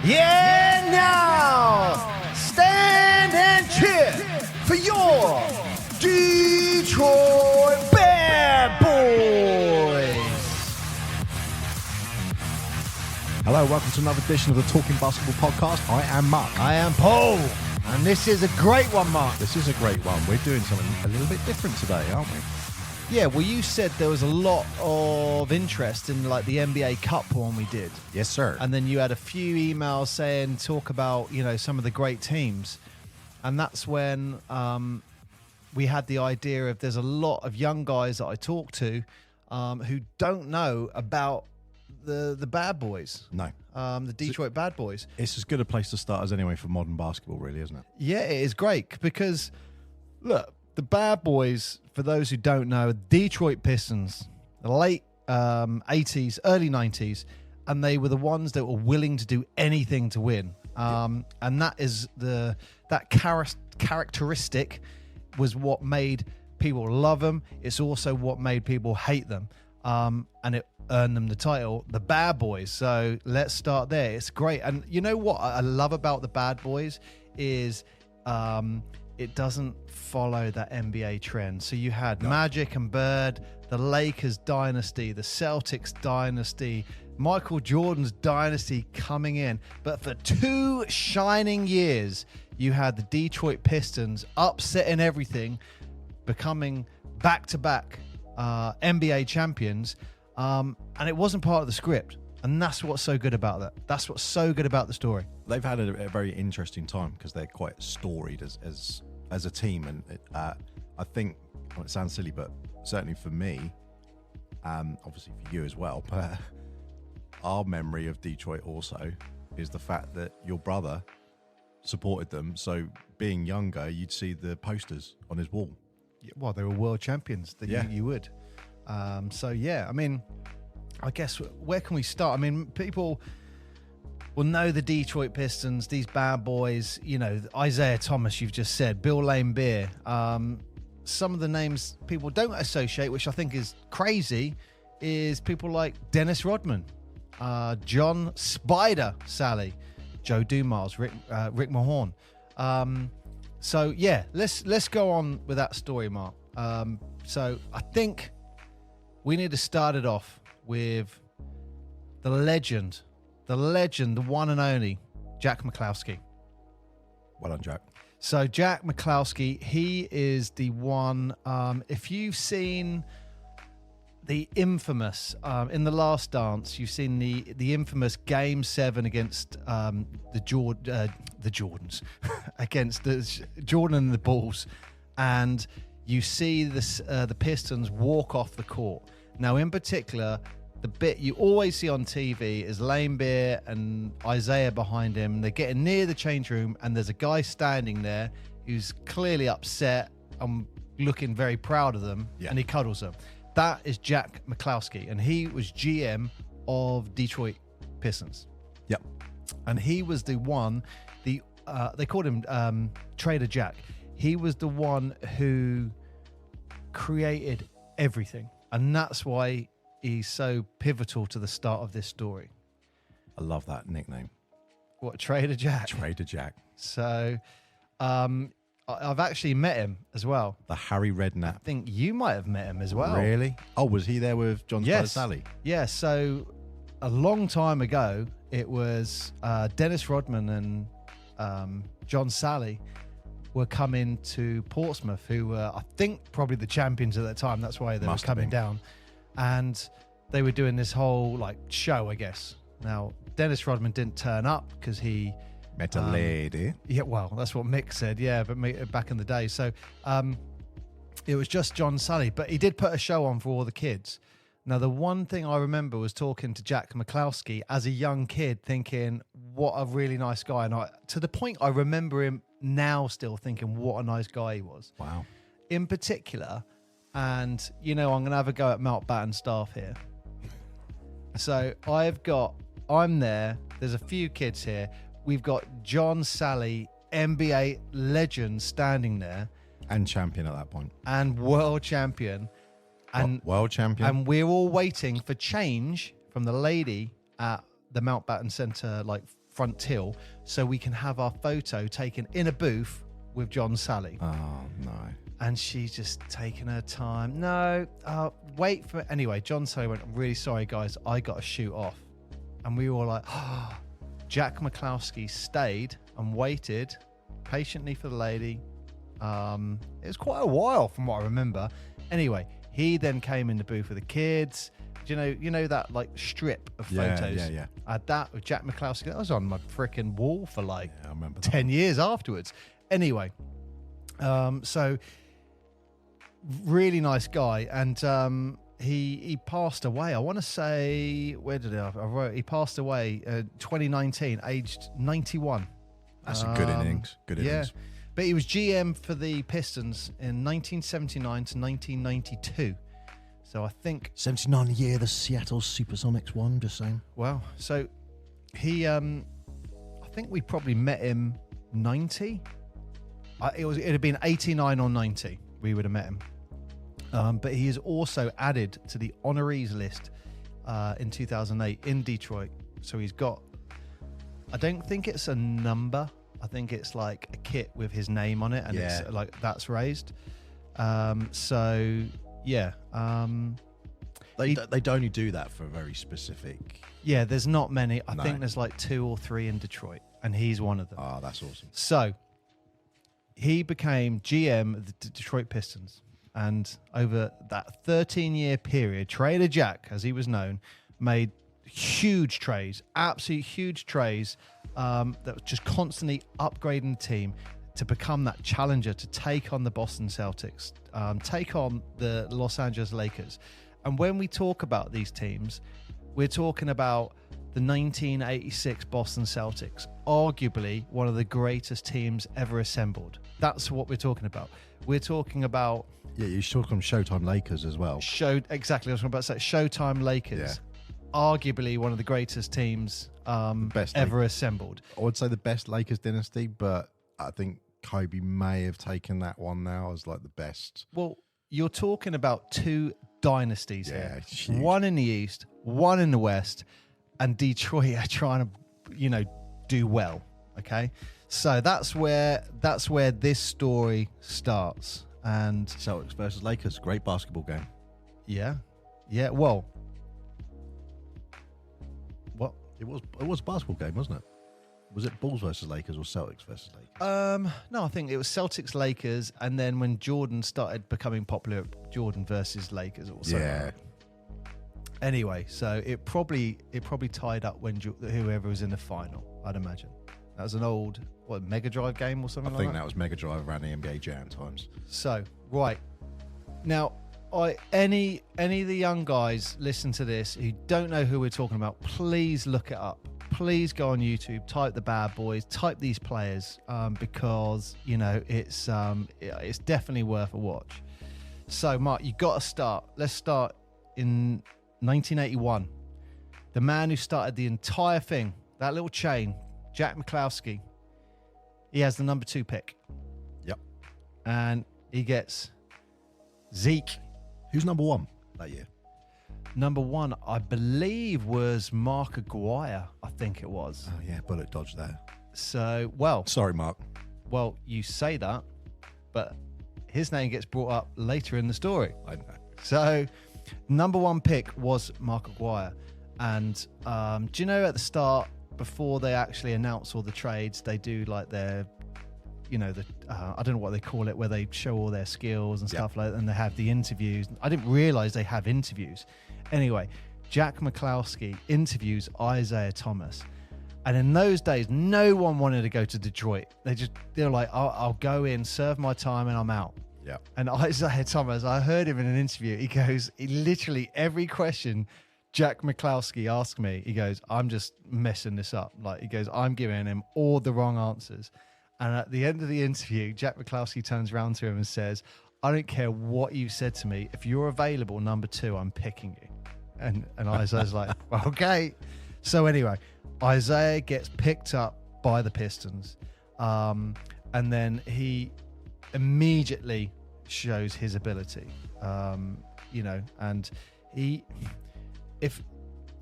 Yeah, now stand and cheer for your Detroit Bad Boys. Hello, welcome to another edition of the Talking Basketball Podcast. I am Mark. I am Paul, and this is a great one, Mark. This is a great one. We're doing something a little bit different today, aren't we? Yeah, well, you said there was a lot of interest in like the NBA Cup one we did. Yes, sir. And then you had a few emails saying, talk about, you know, some of the great teams. And that's when we had the idea of there's a lot of young guys that I talk to who don't know about the bad boys. No. The Detroit Bad Boys. It's as good a place to start as anyway for modern basketball, really, isn't it? Yeah, it is great because, look, the Bad Boys, for those who don't know, Detroit Pistons, the late 80s, early 90s, and they were the ones that were willing to do anything to win. And that is that characteristic was what made people love them. It's also what made people hate them. And it earned them the title, the Bad Boys. So let's start there. It's great. And you know what I love about the Bad Boys is it doesn't follow that NBA trend. So you had Magic and Bird, the Lakers dynasty, the Celtics dynasty, Michael Jordan's dynasty coming in. But for 2 shining years, you had the Detroit Pistons upsetting everything, becoming back-to-back NBA champions. And it wasn't part of the script. And that's what's so good about that. That's what's so good about the story. They've had a very interesting time because they're quite storied as a team. And I think, well, it sounds silly, but certainly for me, obviously for you as well, but our memory of Detroit also is the fact that your brother supported them. So being younger, you'd see the posters on his wall. Well, they were world champions. You would. So, yeah, I mean, I guess where can we start? I mean, people will know the Detroit Pistons, these bad boys, you know, Isaiah Thomas, you've just said, Bill Laimbeer. Some of the names people don't associate, which I think is crazy, is people like Dennis Rodman, John Spider Sally, Joe Dumars, Rick Mahorn. So, yeah, let's go on with that story, Mark. So I think we need to start it off with the legend, the one and only, Jack McCloskey. Well done, Jack. So Jack McCloskey, he is the one, if you've seen the infamous, in The Last Dance, you've seen the infamous Game 7 against the Jordans, against the Jordan and the Bulls, and you see the Pistons walk off the court. Now, in particular, the bit you always see on TV is Laimbeer and Isaiah behind him. They're getting near the change room, and there's a guy standing there who's clearly upset and looking very proud of them, and he cuddles them. That is Jack McCloskey, and he was GM of Detroit Pistons. Yep. And he was the one, they called him Trader Jack. He was the one who created everything. And that's why he's so pivotal to the start of this story. I love that nickname. What, Trader Jack? Trader Jack. So I've actually met him as well. The Harry Redknapp. I think you might have met him as well. Really? Oh, was he there with John Spider Sally? Yeah, so a long time ago, it was Dennis Rodman and John Sally were coming to Portsmouth, who were, I think, probably the champions at that time. That's why they were coming down. And they were doing this whole, like, show, I guess. Now, Dennis Rodman didn't turn up because he met a lady. Yeah, well, that's what Mick said, yeah, but back in the day. So it was just John Sally, but he did put a show on for all the kids. Now, the one thing I remember was talking to Jack McCloskey as a young kid, thinking, what a really nice guy. And to the point I remember him now still thinking, what a nice guy he was. Wow. In particular, and, you know, I'm going to have a go at Mountbatten staff here. So I'm there. There's a few kids here. We've got John Sally, NBA legend, standing there. And champion at that point. And world champion. And world champion. And we're all waiting for change from the lady at the Mountbatten Centre, like front till so we can have our photo taken in a booth with John Sally. Oh, no. And she's just taking her time. No, wait for it. Anyway, John Sally went, I'm really sorry, guys. I got to shoot off. And we were all like, oh. Jack McCloskey stayed and waited patiently for the lady. It was quite a while from what I remember. Anyway, he then came in the booth with the kids. You know that like strip of photos. Yeah. I had that with Jack McCloskey. That was on my freaking wall for like I remember 10 years afterwards. Anyway, so really nice guy, and he passed away. I want to say, where did I wrote? He passed away 2019, aged 91. That's a good innings. Good innings. Yeah, but he was GM for the Pistons in 1979 to 1992. So I think 79 year the Seattle Supersonics won. Just saying. Wow. So he, I think we probably met him 90. It'd have been 89 or 90. We would have met him. But he is also added to the honorees list in 2008 in Detroit. So he's got, I don't think it's a number. I think it's like a kit with his name on it, and it's like that's raised. So yeah, They'd only do that for a very specific. Yeah, there's not many. I think there's like 2 or 3 in Detroit, and he's one of them. Oh, that's awesome. So he became GM of the Detroit Pistons. And over that 13-year period, Trader Jack, as he was known, made huge trades, absolute huge trades that was just constantly upgrading the team to become that challenger to take on the Boston Celtics, take on the Los Angeles Lakers. And when we talk about these teams, we're talking about the 1986 Boston Celtics, arguably one of the greatest teams ever assembled. That's what we're talking about. We're talking about... Yeah, you talk on Showtime Lakers as well. Exactly, I was about to say Showtime Lakers. Yeah. Arguably one of the greatest teams ever assembled. I would say the best Lakers dynasty, but I think Kobe may have taken that one now as like the best. Well, you're talking about 2 dynasties here. Huge. One in the East, one in the West, and Detroit are trying to, do well. Okay, so that's where this story starts. And Celtics versus Lakers, great basketball game. Yeah. Well, what? It was a basketball game, wasn't it? Was it Bulls versus Lakers or Celtics versus Lakers? No, I think it was Celtics Lakers, and then when Jordan started becoming popular, Jordan versus Lakers or something. Yeah. Anyway, so it probably tied up when whoever was in the final, I'd imagine. That was an old Mega Drive game or something. I think that was Mega Drive around the NBA Jam times. So right now, any of the young guys listen to this who don't know who we're talking about, please look it up. Please go on YouTube, type the Bad Boys, type these players, because it's definitely worth a watch. So Mark, you got to start. Let's start in 1981. The man who started the entire thing, that little chain, Jack McCloskey. He has the number 2 pick. Yep. And he gets Zeke. Who's number 1 that year? Number 1, I believe, was Mark Aguirre. I think it was. Oh, yeah, bullet dodge there. So, sorry, Mark. Well, you say that, but his name gets brought up later in the story. I know. So, number 1 pick was Mark Aguirre. And do you know at the start, before they actually announce all the trades, they do like their, I don't know what they call it, where they show all their skills and stuff like that, and they have the interviews. I didn't realize they have interviews. Anyway, Jack McCloskey interviews Isaiah Thomas. And in those days, no one wanted to go to Detroit. They're like, I'll go in, serve my time, and I'm out. Yeah. And Isaiah Thomas, I heard him in an interview. He goes, literally every question Jack McCloskey asked me, he goes, I'm just messing this up. Like, he goes, I'm giving him all the wrong answers. And at the end of the interview, Jack McCloskey turns around to him and says, I don't care what you said to me. If you're available, number 2, I'm picking you. And Isaiah's like, okay. So anyway, Isaiah gets picked up by the Pistons. And then he immediately shows his ability, and if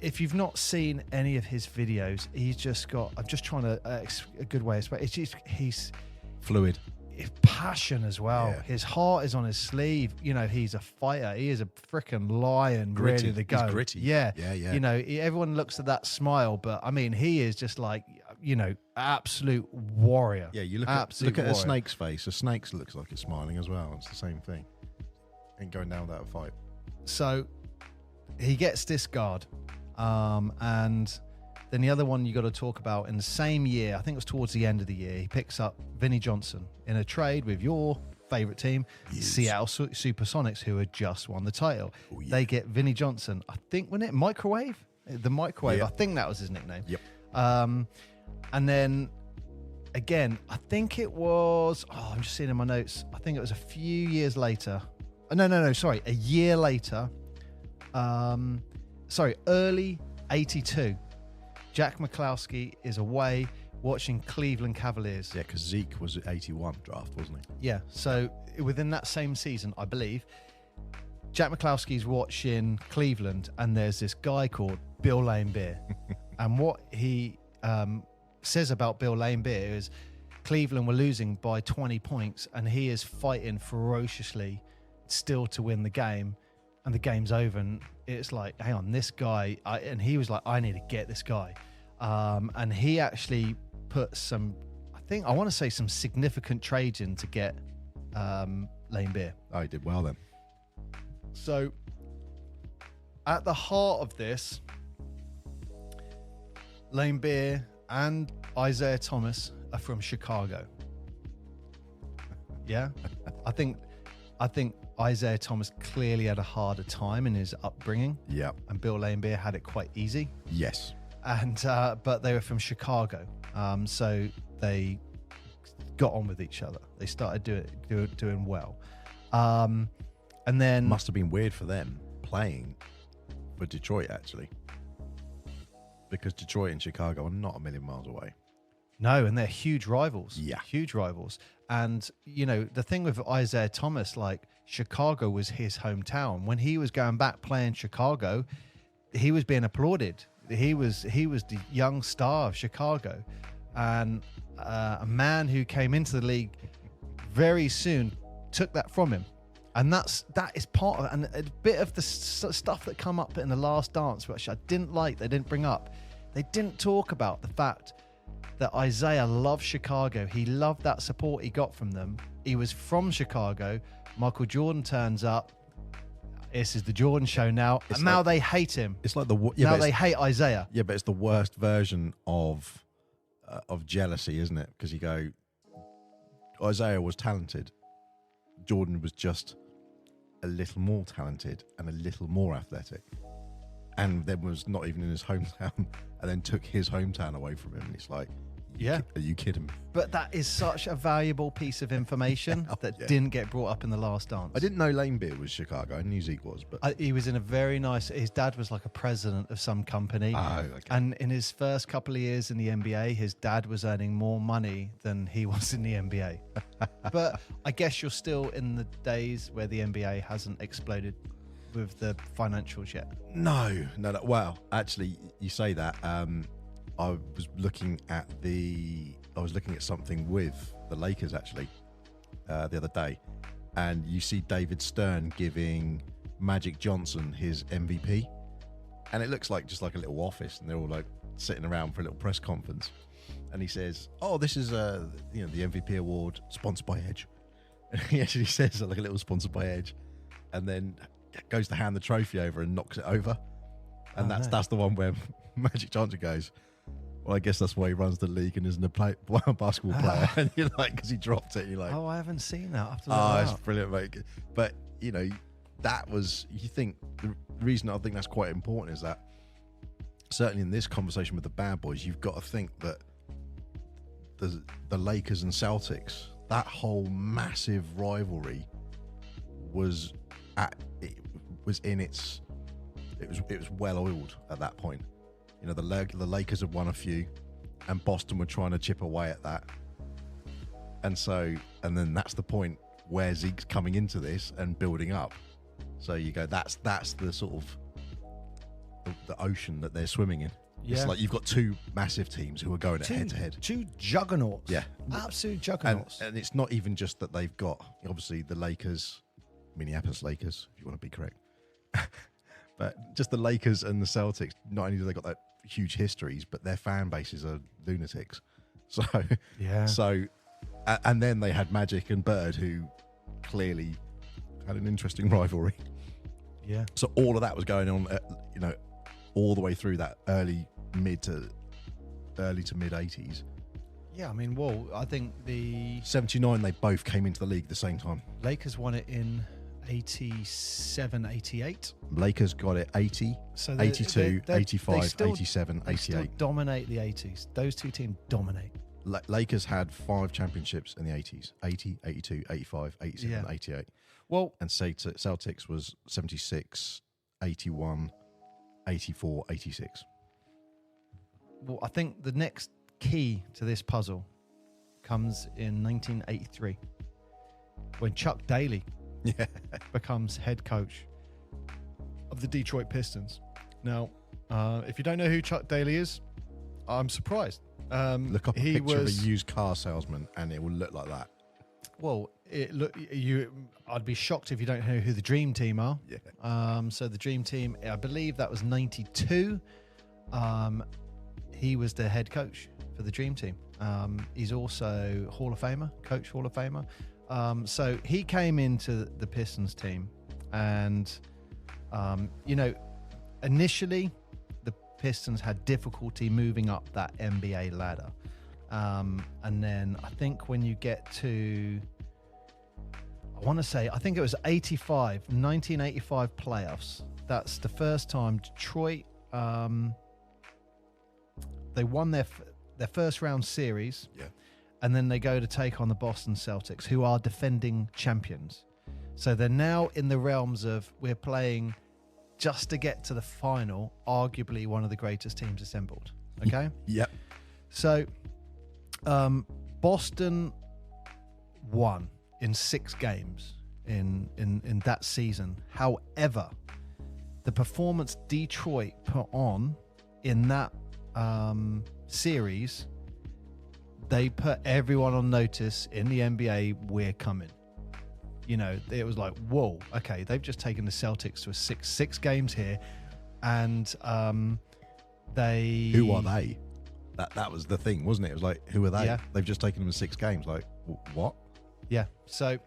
if you've not seen any of his videos, he's just got. I'm just trying to a good way. It's just he's fluid. His passion as well. Yeah. His heart is on his sleeve. You know, he's a fighter. He is a freaking lion, Gritty. ready to go. He's gritty. Yeah. Yeah. You know, everyone looks at that smile, but I mean, he is just like, you know, absolute warrior. Yeah, you look Absolute at a warrior. snake's face. A snake looks like it's smiling as well. It's the same thing. Ain't going down without a fight. So he gets this guard, and then the other one you got to talk about in the same year, I think it was towards the end of the year, he picks up Vinnie Johnson in a trade with your favorite team, Yes. Seattle Supersonics, who had just won the title. Oh, yeah. They get Vinnie Johnson, I think, wasn't it Microwave? The Microwave, Yep. I think that was his nickname. Yep. And then again, I think it was, I'm just seeing in my notes, I think it was a few years later. No, sorry, a year later. Early 82. Jack McCloskey is away watching Cleveland Cavaliers. Yeah, because Zeke was at 81 draft, wasn't he? Yeah, so within that same season, I believe, Jack McCloskey's watching Cleveland, and there's this guy called Bill Laimbeer. And what he says about Bill Laimbeer is Cleveland were losing by 20 points, and he is fighting ferociously still to win the game, and the game's over, and it's like, hang on, this guy, and he was like, I need to get this guy. And he actually put some, I want to say some significant trades in to get Laimbeer. Oh, he did well then. So at the heart of this, Laimbeer and Isaiah Thomas are from Chicago. Yeah, I think Isaiah Thomas clearly had a harder time in his upbringing, Yeah. and Bill Laimbeer had it quite easy. Yes. And but they were from Chicago, so they got on with each other. They started doing well, and then Must have been weird for them playing for Detroit, actually. Because Detroit and Chicago are not a million miles away. no, and they're huge rivals. Yeah. Huge rivals. And you know the thing with Isaiah Thomas, like Chicago was his hometown. When he was going back playing Chicago, he was being applauded. He was the young star of Chicago, and a man who came into the league very soon took that from him, and that is part of it. And a bit of the stuff that come up in the Last Dance, which I didn't like, they didn't bring up. They didn't talk about the fact that Isaiah loved Chicago. He loved that support he got from them. He was from Chicago. Michael Jordan turns up. This is the Jordan show now. It's and now like- they hate him. It's like the Now they hate Isaiah. Yeah, but it's the worst version of jealousy, isn't it? Because you go, Isaiah was talented. Jordan was just a little more talented and a little more athletic, and then was not even in his hometown, and then took his hometown away from him. And it's like, Yeah. are you kidding me? But that is such a valuable piece of information that yeah. didn't get brought up in the Last Dance. I didn't know Laimbeer was Chicago. I knew Zeke was, but He was in a very nice. His dad was like a president of some company, Oh, okay. and in his first couple of years in the NBA, his dad was earning more money than he was in the NBA. But I guess you're still in the days where the NBA hasn't exploded with the financials yet. No. Well, actually, you say that. I was looking at something with the Lakers actually the other day, and you see David Stern giving Magic Johnson his MVP, and it looks like just like a little office, and they're all like sitting around for a little press conference, and he says, "Oh, this is the MVP award sponsored by Edge," and he actually says like a little sponsored by Edge, and then goes to hand the trophy over and knocks it over, and Oh, no. that's the one where Magic Johnson goes, well, I guess that's why he runs the league and isn't a basketball player. And you're like, because he dropped it, you're like, Oh, I haven't seen that. I have to look oh, that it's up. brilliant, mate. But, that was, you think, the reason I think that's quite important is that certainly in this conversation with the bad boys, you've got to think that the Lakers and Celtics, that whole massive rivalry was well oiled at that point. The Lakers had won a few, and Boston were trying to chip away at that, and then that's the point where Zeke's coming into this and building up. So you go, that's the sort of the ocean that they're swimming in. Yeah. It's like you've got two massive teams who are going head to head. Two juggernauts. Yeah. Absolute juggernauts. And it's not even just that they've got, obviously, the Lakers, Minneapolis Lakers, if you want to be correct. But just the Lakers and the Celtics, not only do they got that huge histories, but their fan bases are lunatics. So, yeah. So, and then they had Magic and Bird, who clearly had an interesting rivalry. Yeah. So all of that was going on, all the way through that early to mid 80s. Yeah, I mean, well, I think the 79, they both came into the league at the same time. Lakers won it in 87, 88. Lakers got it 80, So 82, 85, still, 87, they 88. still dominate the 80s. Those two teams dominate. Lakers had 5 championships in the 80s, 80, 82, 85, 87, 88. Well, And Celtics was 76, 81, 84, 86. Well, I think the next key to this puzzle comes in 1983 when Chuck Daly becomes head coach of the Detroit Pistons. Now, if you don't know who Chuck Daly is, I'm surprised. Look up a picture of a used car salesman and it will look like that. Well, I'd be shocked if you don't know who the Dream Team are. Yeah. So the Dream Team, I believe that was 92. He was the head coach for the Dream Team. He's also Hall of Famer, Coach Hall of Famer. So he came into the Pistons team and, initially the Pistons had difficulty moving up that NBA ladder. And then I think when you get to, I think it was 1985 playoffs. That's the first time Detroit, they won their first round series. Yeah. And then they go to take on the Boston Celtics, who are defending champions. So they're now in the realms of we're playing just to get to the final, arguably one of the greatest teams assembled. Okay? Yep. So Boston won in 6 games in that season. However, the performance Detroit put on in that series, they put everyone on notice in the NBA, we're coming. It was like, whoa, okay, they've just taken the Celtics to a six games here, and they... Who are they? That was the thing, wasn't it? It was like, who are they? Yeah. They've just taken them to 6 games. Like, what? Yeah, so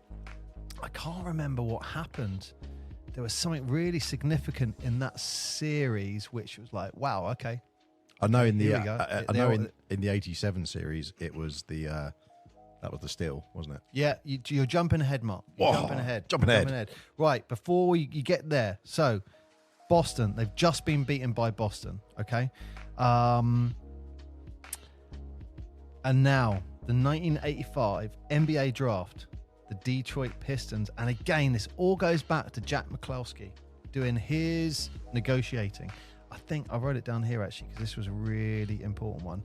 I can't remember what happened. There was something really significant in that series, which was like, wow, okay. I know in Here we go. in the 87 series, it was that was the steal, wasn't it? Yeah, you're jumping ahead, Mark. You're jumping ahead. Right, before you get there. So, Boston, they've just been beaten by Boston, okay? And now, the 1985 NBA draft, the Detroit Pistons. And again, this all goes back to Jack McCloskey doing his negotiating. I think I wrote it down here, actually, because this was a really important one.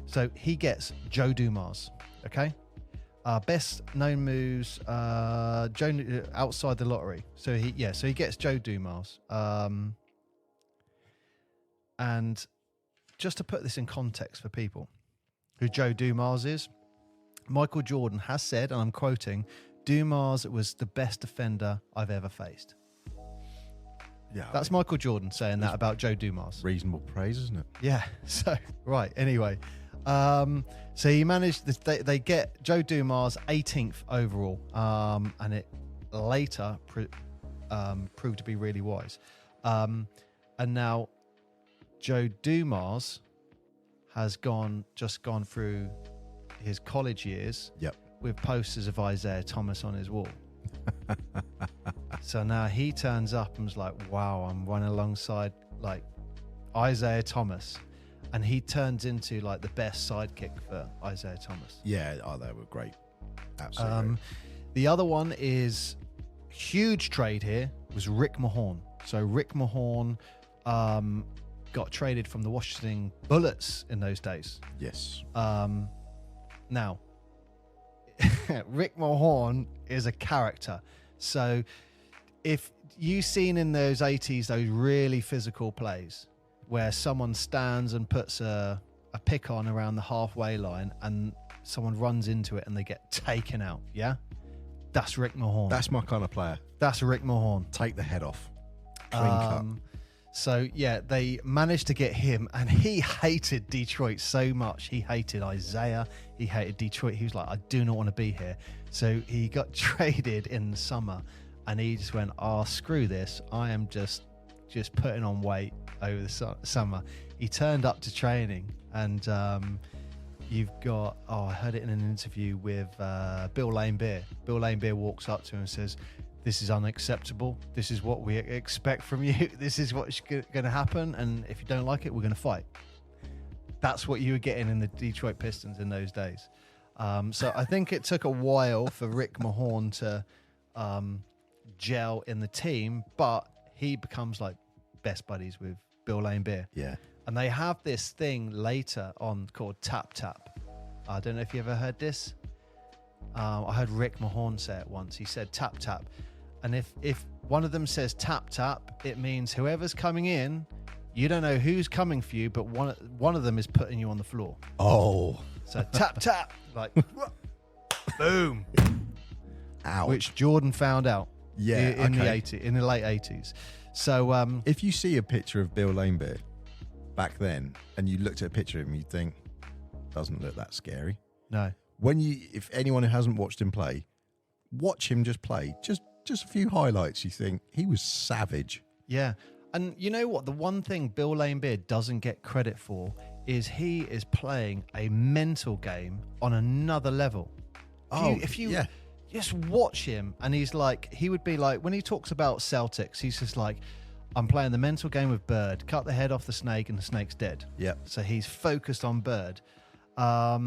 So he gets Joe Dumars, okay? Best known moves, Joe outside the lottery. So he gets Joe Dumars. And just to put this in context for people who Joe Dumars is, Michael Jordan has said, and I'm quoting, Dumars was the best defender I've ever faced. Yeah. That's Michael Jordan saying that about Joe Dumars. Reasonable praise, isn't it? Yeah. So, right. Anyway, so he managed, they get Joe Dumars 18th overall, and it later proved to be really wise. And now Joe Dumars has just gone through his college years with posters of Isaiah Thomas on his wall. So now he turns up and was like, wow, I'm running alongside like Isaiah Thomas. And he turns into like the best sidekick for Isaiah Thomas. Yeah, they were great. Absolutely. The other one is huge trade here was Rick Mahorn. So Rick Mahorn got traded from the Washington Bullets in those days. Yes. Now, Rick Mahorn is a character. So if you seen in those 80s those really physical plays where someone stands and puts a pick on around the halfway line and someone runs into it and they get taken out, yeah? That's Rick Mahorn. That's my kind of player. That's Rick Mahorn. Take the head off. Clean cut. So, yeah, they managed to get him, and he hated Detroit so much. He hated Isaiah. He hated Detroit. He was like, I do not want to be here. So he got traded in the summer, and he just went, oh, screw this. I am just putting on weight over the summer. He turned up to training, and you've got, I heard it in an interview with Bill Laimbeer. Bill Laimbeer walks up to him and says, this is unacceptable. This is what we expect from you. This is what's going to happen. And if you don't like it, we're going to fight. That's what you were getting in the Detroit Pistons in those days. So I think it took a while for Rick Mahorn to gel in the team, but he becomes like best buddies with Bill Laimbeer. Yeah. And they have this thing later on called tap tap. I don't know if you ever heard this. I heard Rick Mahorn say it once. He said tap tap. And if one of them says tap tap, it means whoever's coming in, you don't know who's coming for you, but one of them is putting you on the floor. Oh. So tap tap, like boom. Ouch. Which Jordan found out. Yeah, in the late 80s. So if you see a picture of Bill Laimbeer back then, and you looked at a picture of him, you think, doesn't look that scary. no. If anyone who hasn't watched him play, watch him just play. Just a few highlights. You think he was savage. Yeah. And you know what? The one thing Bill Laimbeer doesn't get credit for is he is playing a mental game on another level. If you just watch him, and he would be like, when he talks about Celtics, he's just like, I'm playing the mental game with Bird, cut the head off the snake and the snake's dead. Yeah. So he's focused on Bird. I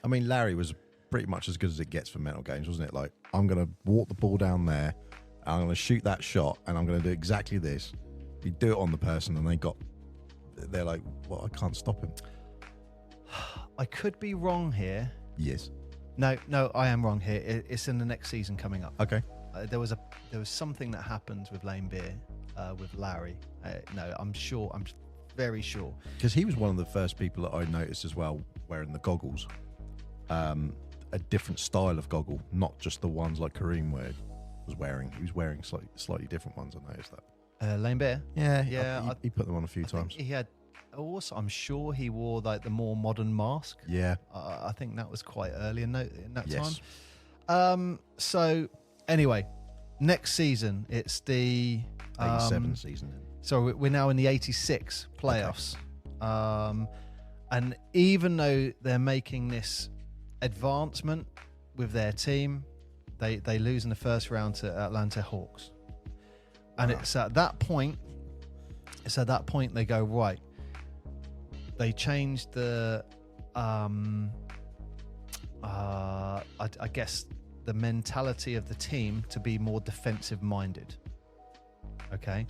mean, Larry was pretty much as good as it gets for mental games, wasn't it? Like, I'm going to walk the ball down there, and I'm going to shoot that shot, and I'm going to do exactly this. You do it on the person, and they're like, well, I can't stop him. I could be wrong here. Yes. No, I am wrong here. It's in the next season coming up. Okay. There was something that happened with Laimbeer, with Larry. No, I'm very sure. Because he was one of the first people that I noticed as well wearing the goggles. A different style of goggle, not just the ones like Kareem was wearing. He was wearing slightly different ones. I noticed that. Laimbeer? Yeah. He put them on a few times. He had. Also, I'm sure he wore like the more modern mask. Yeah. I think that was quite early in that Yes. time. So anyway, next season it's the 87 season. So we're now in the 86 playoffs. Okay. And even though they're making this advancement with their team, they lose in the first round to Atlanta Hawks. And it's at that point they go, right, they changed the I guess the mentality of the team to be more defensive minded. Okay.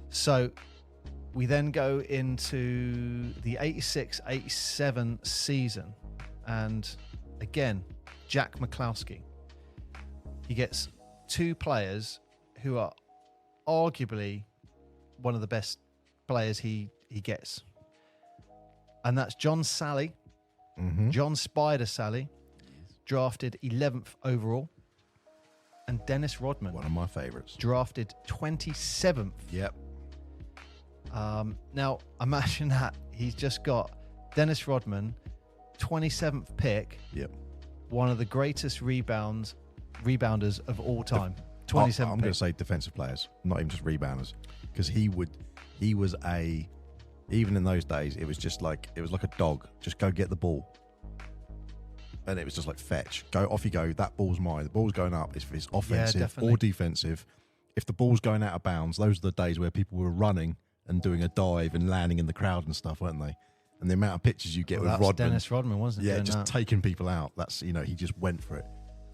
So we then go into the 86-87 season, and again, Jack McCloskey. He gets two players who are arguably one of the best players he gets. And that's John Sally, John Spider Sally, drafted 11th overall, and Dennis Rodman, One of my favorites. drafted 27th. Yep. Now, imagine that. He's just got Dennis Rodman, 27th pick, Yep. one of the greatest rebounders of all time. 27th I'm pick. going to say defensive players, not even just rebounders, because he was even in those days, it was like a dog. Just go get the ball. And it was just like, fetch. Go, off you go. That ball's mine. The ball's going up. If it's offensive or defensive. If the ball's going out of bounds, those are the days where people were running and doing a dive and landing in the crowd and stuff, weren't they? And the amount of pictures you get with Rodman. Dennis Rodman, wasn't it? Yeah, just taking people out. That's, he just went for it.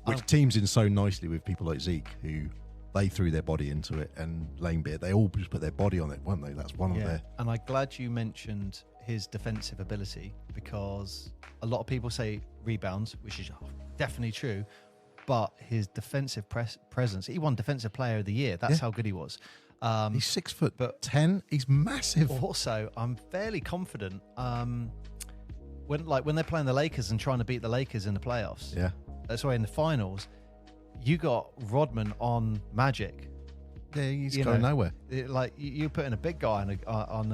Which teams in so nicely with people like Zeke, who they threw their body into it, and Laimbeer, they all just put their body on it, weren't they? That's one of their... And I'm glad you mentioned his defensive ability, because a lot of people say rebounds, which is definitely true, but his defensive presence. He won Defensive Player of the Year. That's how good he was. He's 6'10". He's massive. Also, I'm fairly confident when they're playing the Lakers and trying to beat the Lakers in the playoffs. Yeah. Sorry, in the finals, you got Rodman on Magic. Yeah, he's going nowhere. You're putting a big guy on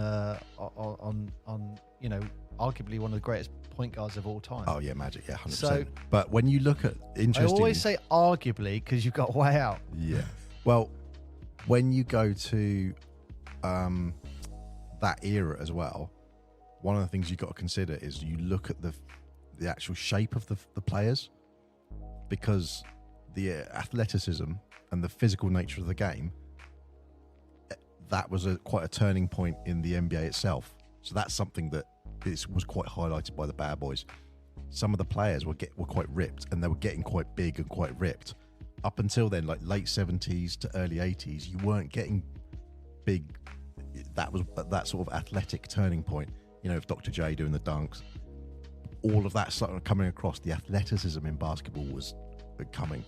arguably one of the greatest point guards of all time. Oh yeah, Magic, yeah, 100%. So, but when you look at I always say arguably because you've got way out. Yeah. Well, when you go to that era as well, one of the things you've got to consider is you look at the actual shape of the players, because the athleticism and the physical nature of the game, that was quite a turning point in the NBA itself. So that's something that was quite highlighted by the bad boys. Some of the players were quite ripped, and they were getting quite big and quite ripped. Up until then, like late 70s to early 80s, you weren't getting big. That was that sort of athletic turning point. With Dr. J doing the dunks, all of that started coming across. The athleticism in basketball was coming.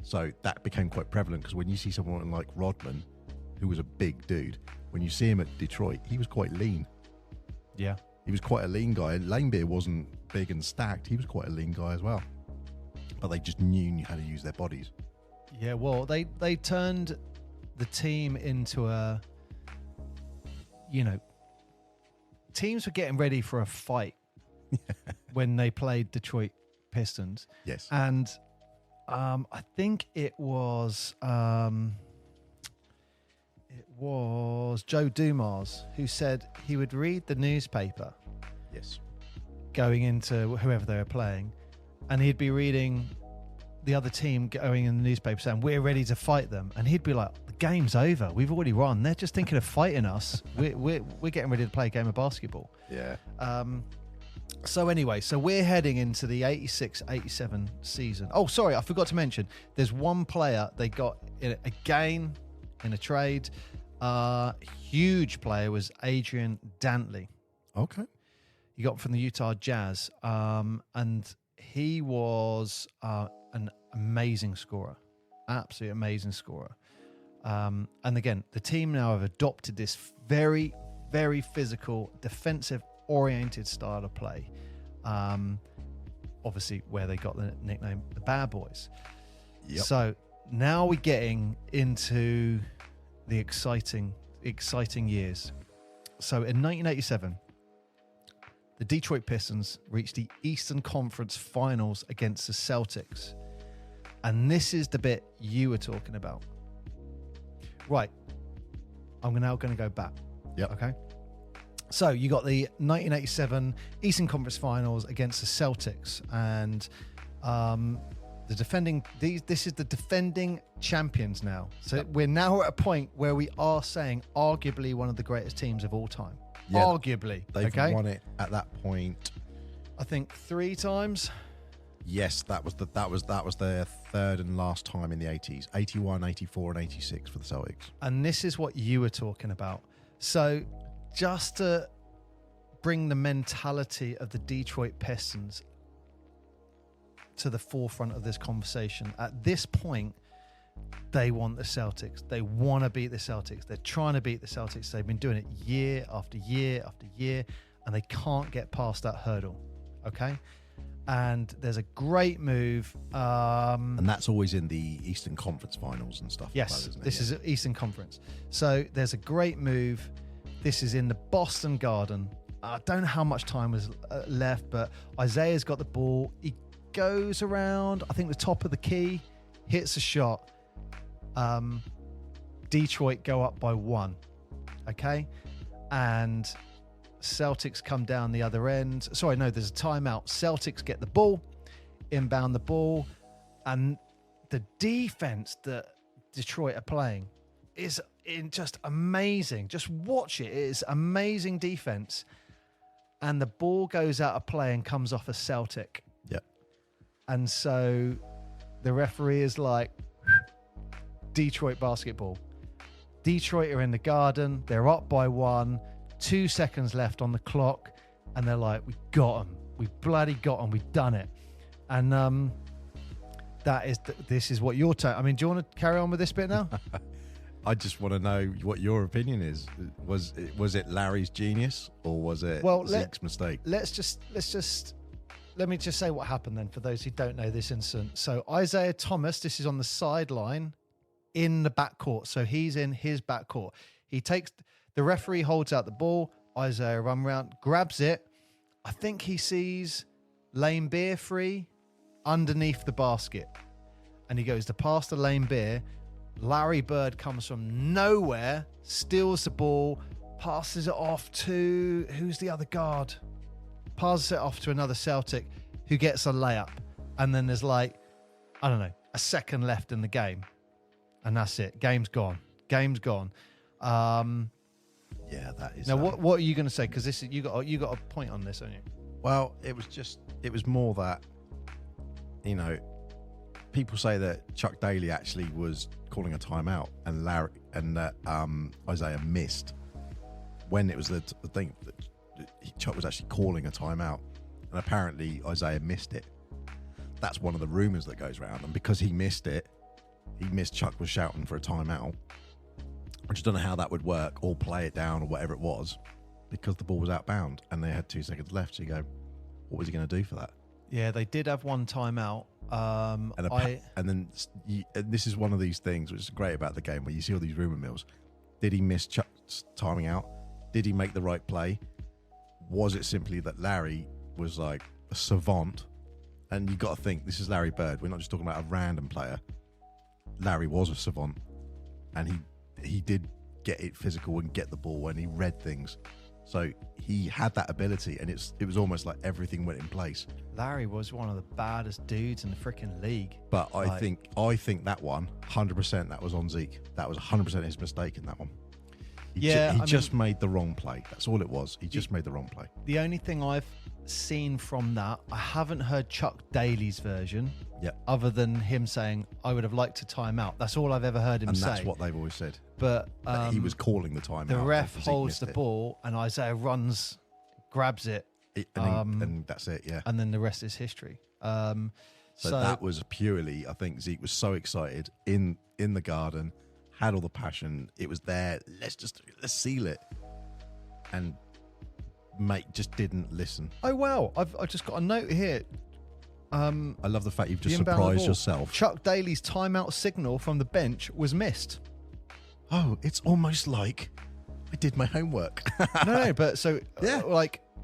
So that became quite prevalent, because when you see someone like Rodman, who was a big dude, when you see him at Detroit, he was quite lean. Yeah. He was quite a lean guy. Lanebeer wasn't big and stacked. He was quite a lean guy as well. But they just knew how to use their bodies. Yeah, well, they turned the team into teams were getting ready for a fight when they played Detroit Pistons. Yes. And I think it was Joe Dumars who said he would read the newspaper. Yes. Going into whoever they were playing, and he'd be reading the other team going in the newspaper saying, "We're ready to fight them," and he'd be like, "The game's over. We've already won. They're just thinking of fighting us. We're getting ready to play a game of basketball." Yeah. So anyway, we're heading into the 86-87 season. Oh, sorry, I forgot to mention. There's one player they got again in a trade. Huge player was Adrian Dantley. Okay. He got from the Utah Jazz, and he was an amazing scorer, absolutely amazing scorer. And again, the team now have adopted this very, very physical, defensive-oriented style of play. Obviously, where they got the nickname the Bad Boys. Yep. So now we're getting into the exciting years. So in 1987, the Detroit Pistons reached the Eastern Conference Finals against the Celtics. And this is the bit you were talking about. Right. I'm now going to go back. Yep. Okay. So you got the 1987 Eastern Conference Finals against the Celtics. And this is the defending champions now. So we're now at a point where we are saying arguably one of the greatest teams of all time. Yeah, arguably. They've won it at that point, I think 3 times. Yes, that was their third and last time in the 80s. 81, 84 and 86 for the Celtics. And this is what you were talking about. So just to bring the mentality of the Detroit Pistons to the forefront of this conversation, at this point, they want the Celtics. They want to beat the Celtics. They're trying to beat the Celtics. They've been doing it year after year after year, and they can't get past that hurdle. Okay? And there's a great move. And that's always in the Eastern Conference Finals and stuff. Yes, like that, isn't it? This is Eastern Conference. So there's a great move. This is in the Boston Garden. I don't know how much time was left, but Isaiah's got the ball. He goes around, I think, the top of the key, hits a shot. Detroit go up by 1. Okay? And Celtics come down the other end. Sorry, no, there's a timeout. Celtics get the ball, inbound the ball, and the defense that Detroit are playing is just amazing. Just watch it. It is amazing defense. And the ball goes out of play and comes off a Celtic. Yep. And so the referee is like, Detroit basketball. Detroit are in the Garden. They're up by 1. 2 seconds left on the clock. And they're like, we got them. We bloody got them. We've done it. And This is what you're I mean, do you want to carry on with this bit now? I just want to know what your opinion is. Was it Larry's genius or was it Zeke's mistake? Let me just say what happened then for those who don't know this incident. So Isaiah Thomas, this is on the sideline in the backcourt. So he's in his backcourt. The referee holds out the ball. Isaiah runs around, grabs it. I think he sees Lane Beer free underneath the basket. And he goes to pass the Lane Beer. Larry Bird comes from nowhere, steals the ball, passes it off to, who's the other guard? Passes it off to another Celtic who gets a layup. And then there's a second left in the game. And that's it. Game's gone. Yeah, that is. Now, what are you going to say? Because you got a point on this, haven't you? Well, it was more that, people say that Chuck Daly actually was calling a timeout and Isaiah missed when it was the thing that Chuck was actually calling a timeout, and apparently Isaiah missed it. That's one of the rumors that goes around, and because he missed it, Chuck was shouting for a timeout. I just don't know how that would work, or play it down or whatever it was, because the ball was outbound and they had 2 seconds left. So you go, what was he going to do for that? Yeah, they did have one timeout. And this is one of these things which is great about the game, where you see all these rumor mills. Did he miss Chuck's timing out? Did he make the right play? Was it simply that Larry was like a savant? And you got to think, this is Larry Bird. We're not just talking about a random player. Larry was a savant, and he did get it physical and get the ball, and he read things. So he had that ability, and it was almost like everything went in place. Larry was one of the baddest dudes in the freaking league. But I think that one, 100%, that was on Zeke. That was 100% his mistake in that one. He just made the wrong play. That's all it was. He just made the wrong play. The only thing I've seen from that, I haven't heard Chuck Daly's version. Yep. Other than him saying, I would have liked to time out. That's all I've ever heard him say. And that's what they've always said. But that he was calling the timeout. The ref holds the ball, and Isaiah runs, grabs it. And that's it, yeah. And then the rest is history. So that was purely, I think Zeke was so excited in the garden, had all the passion. It was there. Let's seal it. And mate just didn't listen. Oh, wow. I've just got a note here. I love the fact you've just surprised yourself. Chuck Daly's timeout signal from the bench was missed. Oh, it's almost like I did my homework. No, but so, yeah,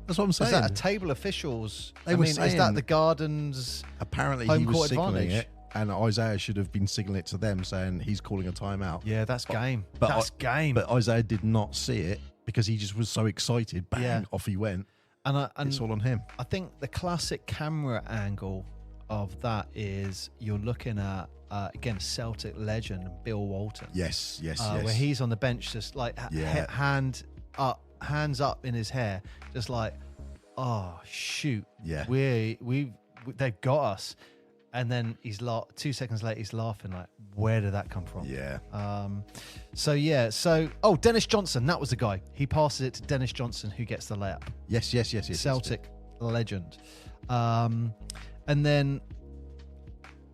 that's what I'm saying. Is that a table officials? Saying, is that the Garden's apparently home he was court signaling advantage? It, and Isaiah should have been signaling it to them, saying he's calling a timeout. Yeah, that's game. That's game. But Isaiah did not see it because he just was so excited. Bang, off he went. And it's all on him. I think the classic camera angle of that is you're looking at again Celtic legend Bill Walton. Yes. Where he's on the bench, just like hands up in his hair, just like, oh shoot, yeah, they've got us. And then 2 seconds later, he's laughing like, where did that come from? Yeah. Dennis Johnson, that was the guy. He passes it to Dennis Johnson, who gets the layup. Yes. Celtic legend. And then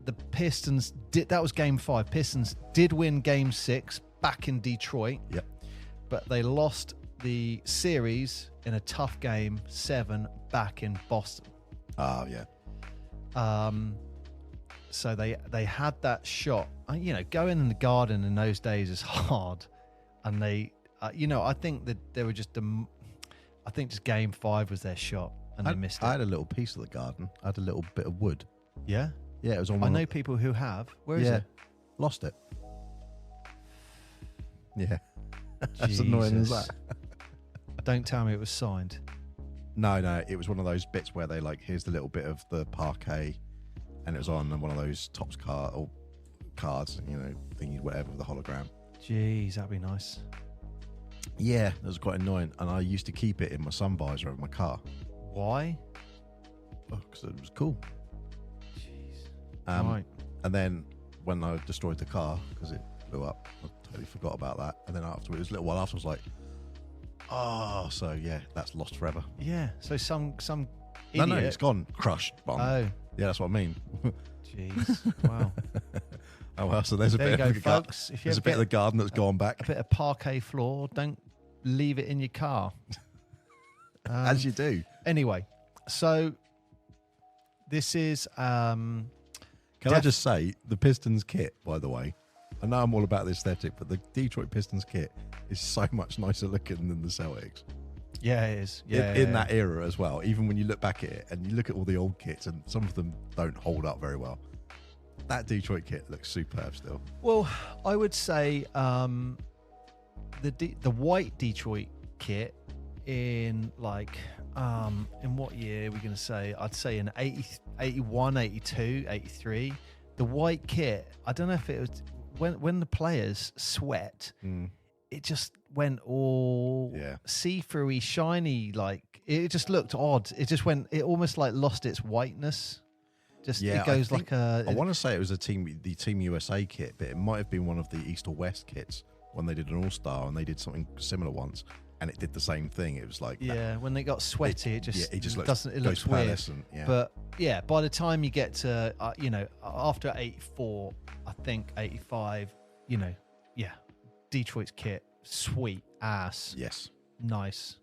the Pistons that was game 5. Pistons did win game 6 back in Detroit. Yep. But they lost the series in a tough game 7 back in Boston. Oh, yeah. So they had that shot. Going in the Garden in those days is hard, and they, I think that they were just I think just game 5 was their shot, and they missed it. I had a little piece of the Garden. I had a little bit of wood. Yeah, it was on. I know people who have. Where is it? Lost it. Yeah, that's annoying as that. Don't tell me it was signed. No, it was one of those bits where they here's the little bit of the parquet. And it was on one of those Topps cards, thingy, whatever, with the hologram. Jeez, that'd be nice. Yeah, it was quite annoying. And I used to keep it in my sun visor of my car. Why? Oh, because it was cool. Jeez. Right. And then when I destroyed the car, because it blew up, I totally forgot about that. And then afterwards, it was a little while after, I was like, oh, so yeah, that's lost forever. Yeah, so some idiot. No, it's gone. Crushed. Bomb. Oh. Yeah, that's what I mean. Jeez. Wow. Oh well, so there's a There you bit go, of the folks. If you there's ever a bit of get the garden that's gone a back, bit of parquet floor, don't leave it in your car. as you do. Anyway, so this is Can I just say, the Pistons kit, by the way, I know I'm all about the aesthetic, but the Detroit Pistons kit is so much nicer looking than the Celtics. Yeah, it is. Yeah, in that era as well. Even when you look back at it and you look at all the old kits, and some of them don't hold up very well. That Detroit kit looks superb still. Well, I would say the white Detroit kit in like in what year are we going to say? I'd say in 80, 81, 82, 83. The white kit, I don't know if it was when the players sweat, it just went all see-throughy, shiny. Like it just looked odd. It just went. It almost like lost its whiteness. Just it goes like a. I want to say it was the Team USA kit, but it might have been one of the East or West kits when they did an All-Star and they did something similar once, and it did the same thing. It was like when they got sweaty, it just looks, doesn't. It looks weird. Yeah. But yeah, by the time you get to after 84, I think 85, Detroit's kit, sweet ass. Yes. Nice.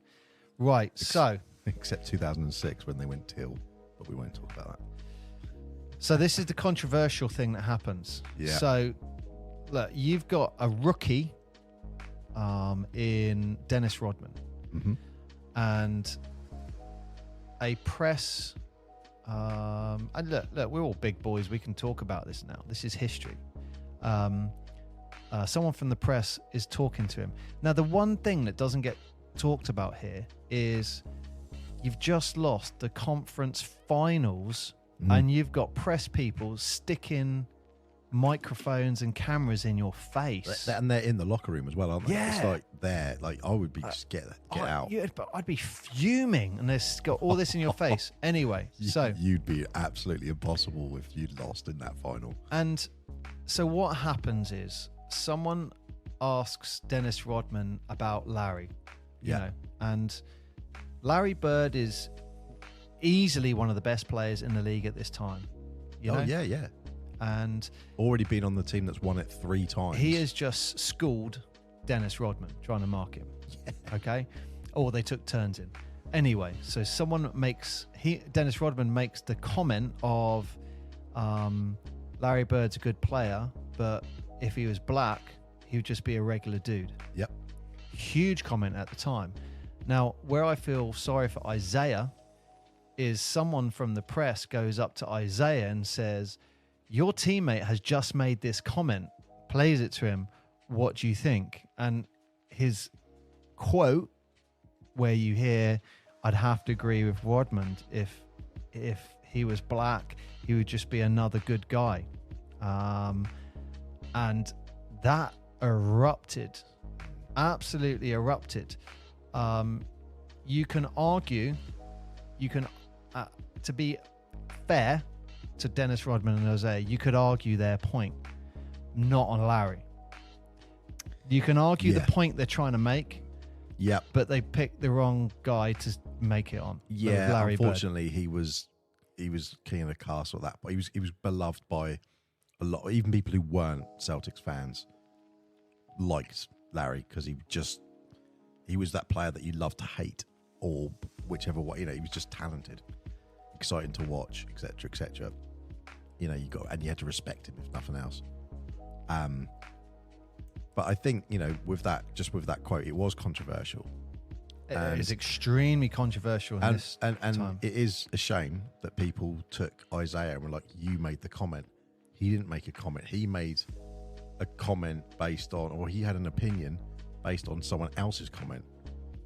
Right. So except 2006 when they went teal, but we won't talk about that. So this is the controversial thing that happens. Yeah. So look, you've got a rookie in Dennis Rodman, and a press. And look, we're all big boys. We can talk about this now. This is history. Someone from the press is talking to him. Now, the one thing that doesn't get talked about here is you've just lost the conference finals, and you've got press people sticking microphones and cameras in your face. And they're in the locker room as well, aren't they? Yeah. It's like they're like, I would be just get out. But I'd be fuming, and they've got all this in your face. Anyway, so you'd be absolutely impossible if you'd lost in that final. And so what happens is someone asks Dennis Rodman about Larry, you know, and Larry Bird is easily one of the best players in the league at this time. You know? Yeah. And already been on the team that's won it 3 times. He has just schooled Dennis Rodman trying to mark him. Yeah. Okay. Or they took turns in. Anyway, so Dennis Rodman makes the comment of Larry Bird's a good player, but if he was black, he would just be a regular dude. Yep. Huge comment at the time. Now, where I feel sorry for Isaiah is someone from the press goes up to Isaiah and says, your teammate has just made this comment, plays it to him. What do you think? And his quote, where you hear, I'd have to agree with Rodman. If he was black, he would just be another good guy. And that erupted, absolutely erupted. You can argue, to be fair to Dennis Rodman and Jose, you could argue their point, not on Larry. You can argue the point they're trying to make. Yep. But they picked the wrong guy to make it on. Yeah, Larry unfortunately, Bird. he was king of the castle at that point. He was beloved by a lot, even people who weren't Celtics fans liked Larry because he was that player that you love to hate, or whichever way. He was just talented, exciting to watch, etc., etc. You had to respect him if nothing else. But I think with that quote, it was controversial. It is extremely controversial in this time. It is a shame that people took Isaiah and were like, "You made the comment." He didn't make a comment. He made a comment based on, or he had an opinion based on someone else's comment.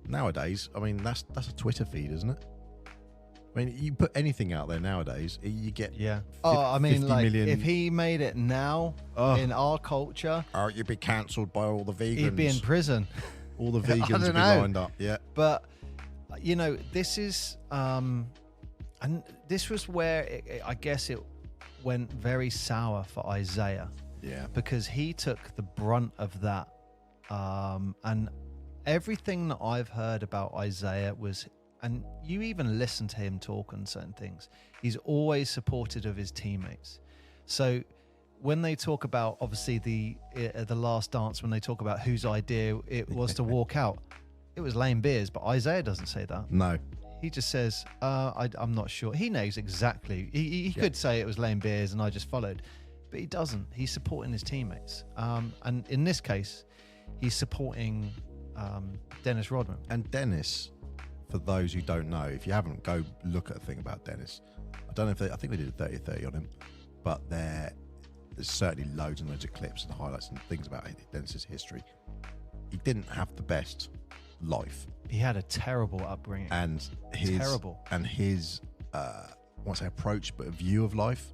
Nowadays, I mean, that's a Twitter feed, isn't it? I mean, you put anything out there nowadays, you get 50 million. If he made it now in our culture, you'd be cancelled by all the vegans. He'd be in prison. All the vegans would be lined up. Yeah, but this is and this was where I guess it went very sour for Isaiah. Yeah, because he took the brunt of that, and everything that I've heard about Isaiah was. And you even listen to him talk on certain things. He's always supportive of his teammates. So when they talk about, obviously, the last dance, when they talk about whose idea it was to walk out, it was Lane Beers, but Isaiah doesn't say that. No. He just says, I'm not sure. He knows exactly. He could say it was Lane Beers and I just followed, but he doesn't. He's supporting his teammates. And in this case, he's supporting Dennis Rodman. And Dennis, for those who don't know, if you haven't, go look at a thing about Dennis. I don't know if I think they did a 30-30 on him, but there's certainly loads and loads of clips and highlights and things about Dennis's history. He didn't have the best life. He had a terrible upbringing. And his what's that approach, but a view of life,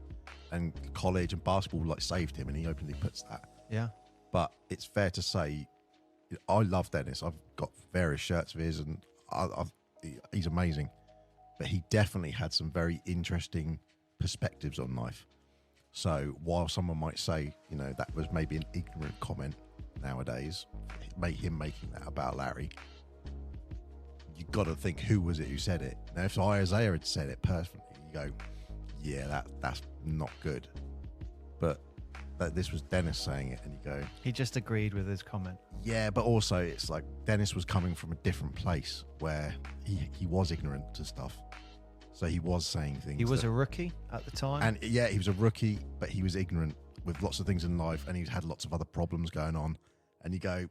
and college and basketball like saved him, and he openly puts that. Yeah. But it's fair to say, I love Dennis. I've got various shirts of his, and he's amazing. But he definitely had some very interesting perspectives on life. So while someone might say, that was maybe an ignorant comment nowadays, him making that about Larry, you got to think, who was it who said it? Now, if Isaiah had said it personally, you go, yeah, that's not good. But this was Dennis saying it, and you go, he just agreed with his comment. Yeah, but also it's like Dennis was coming from a different place where he was ignorant to stuff. So he was saying things. He was a rookie at the time. And yeah, he was a rookie, but he was ignorant with lots of things in life, and he's had lots of other problems going on. And you go,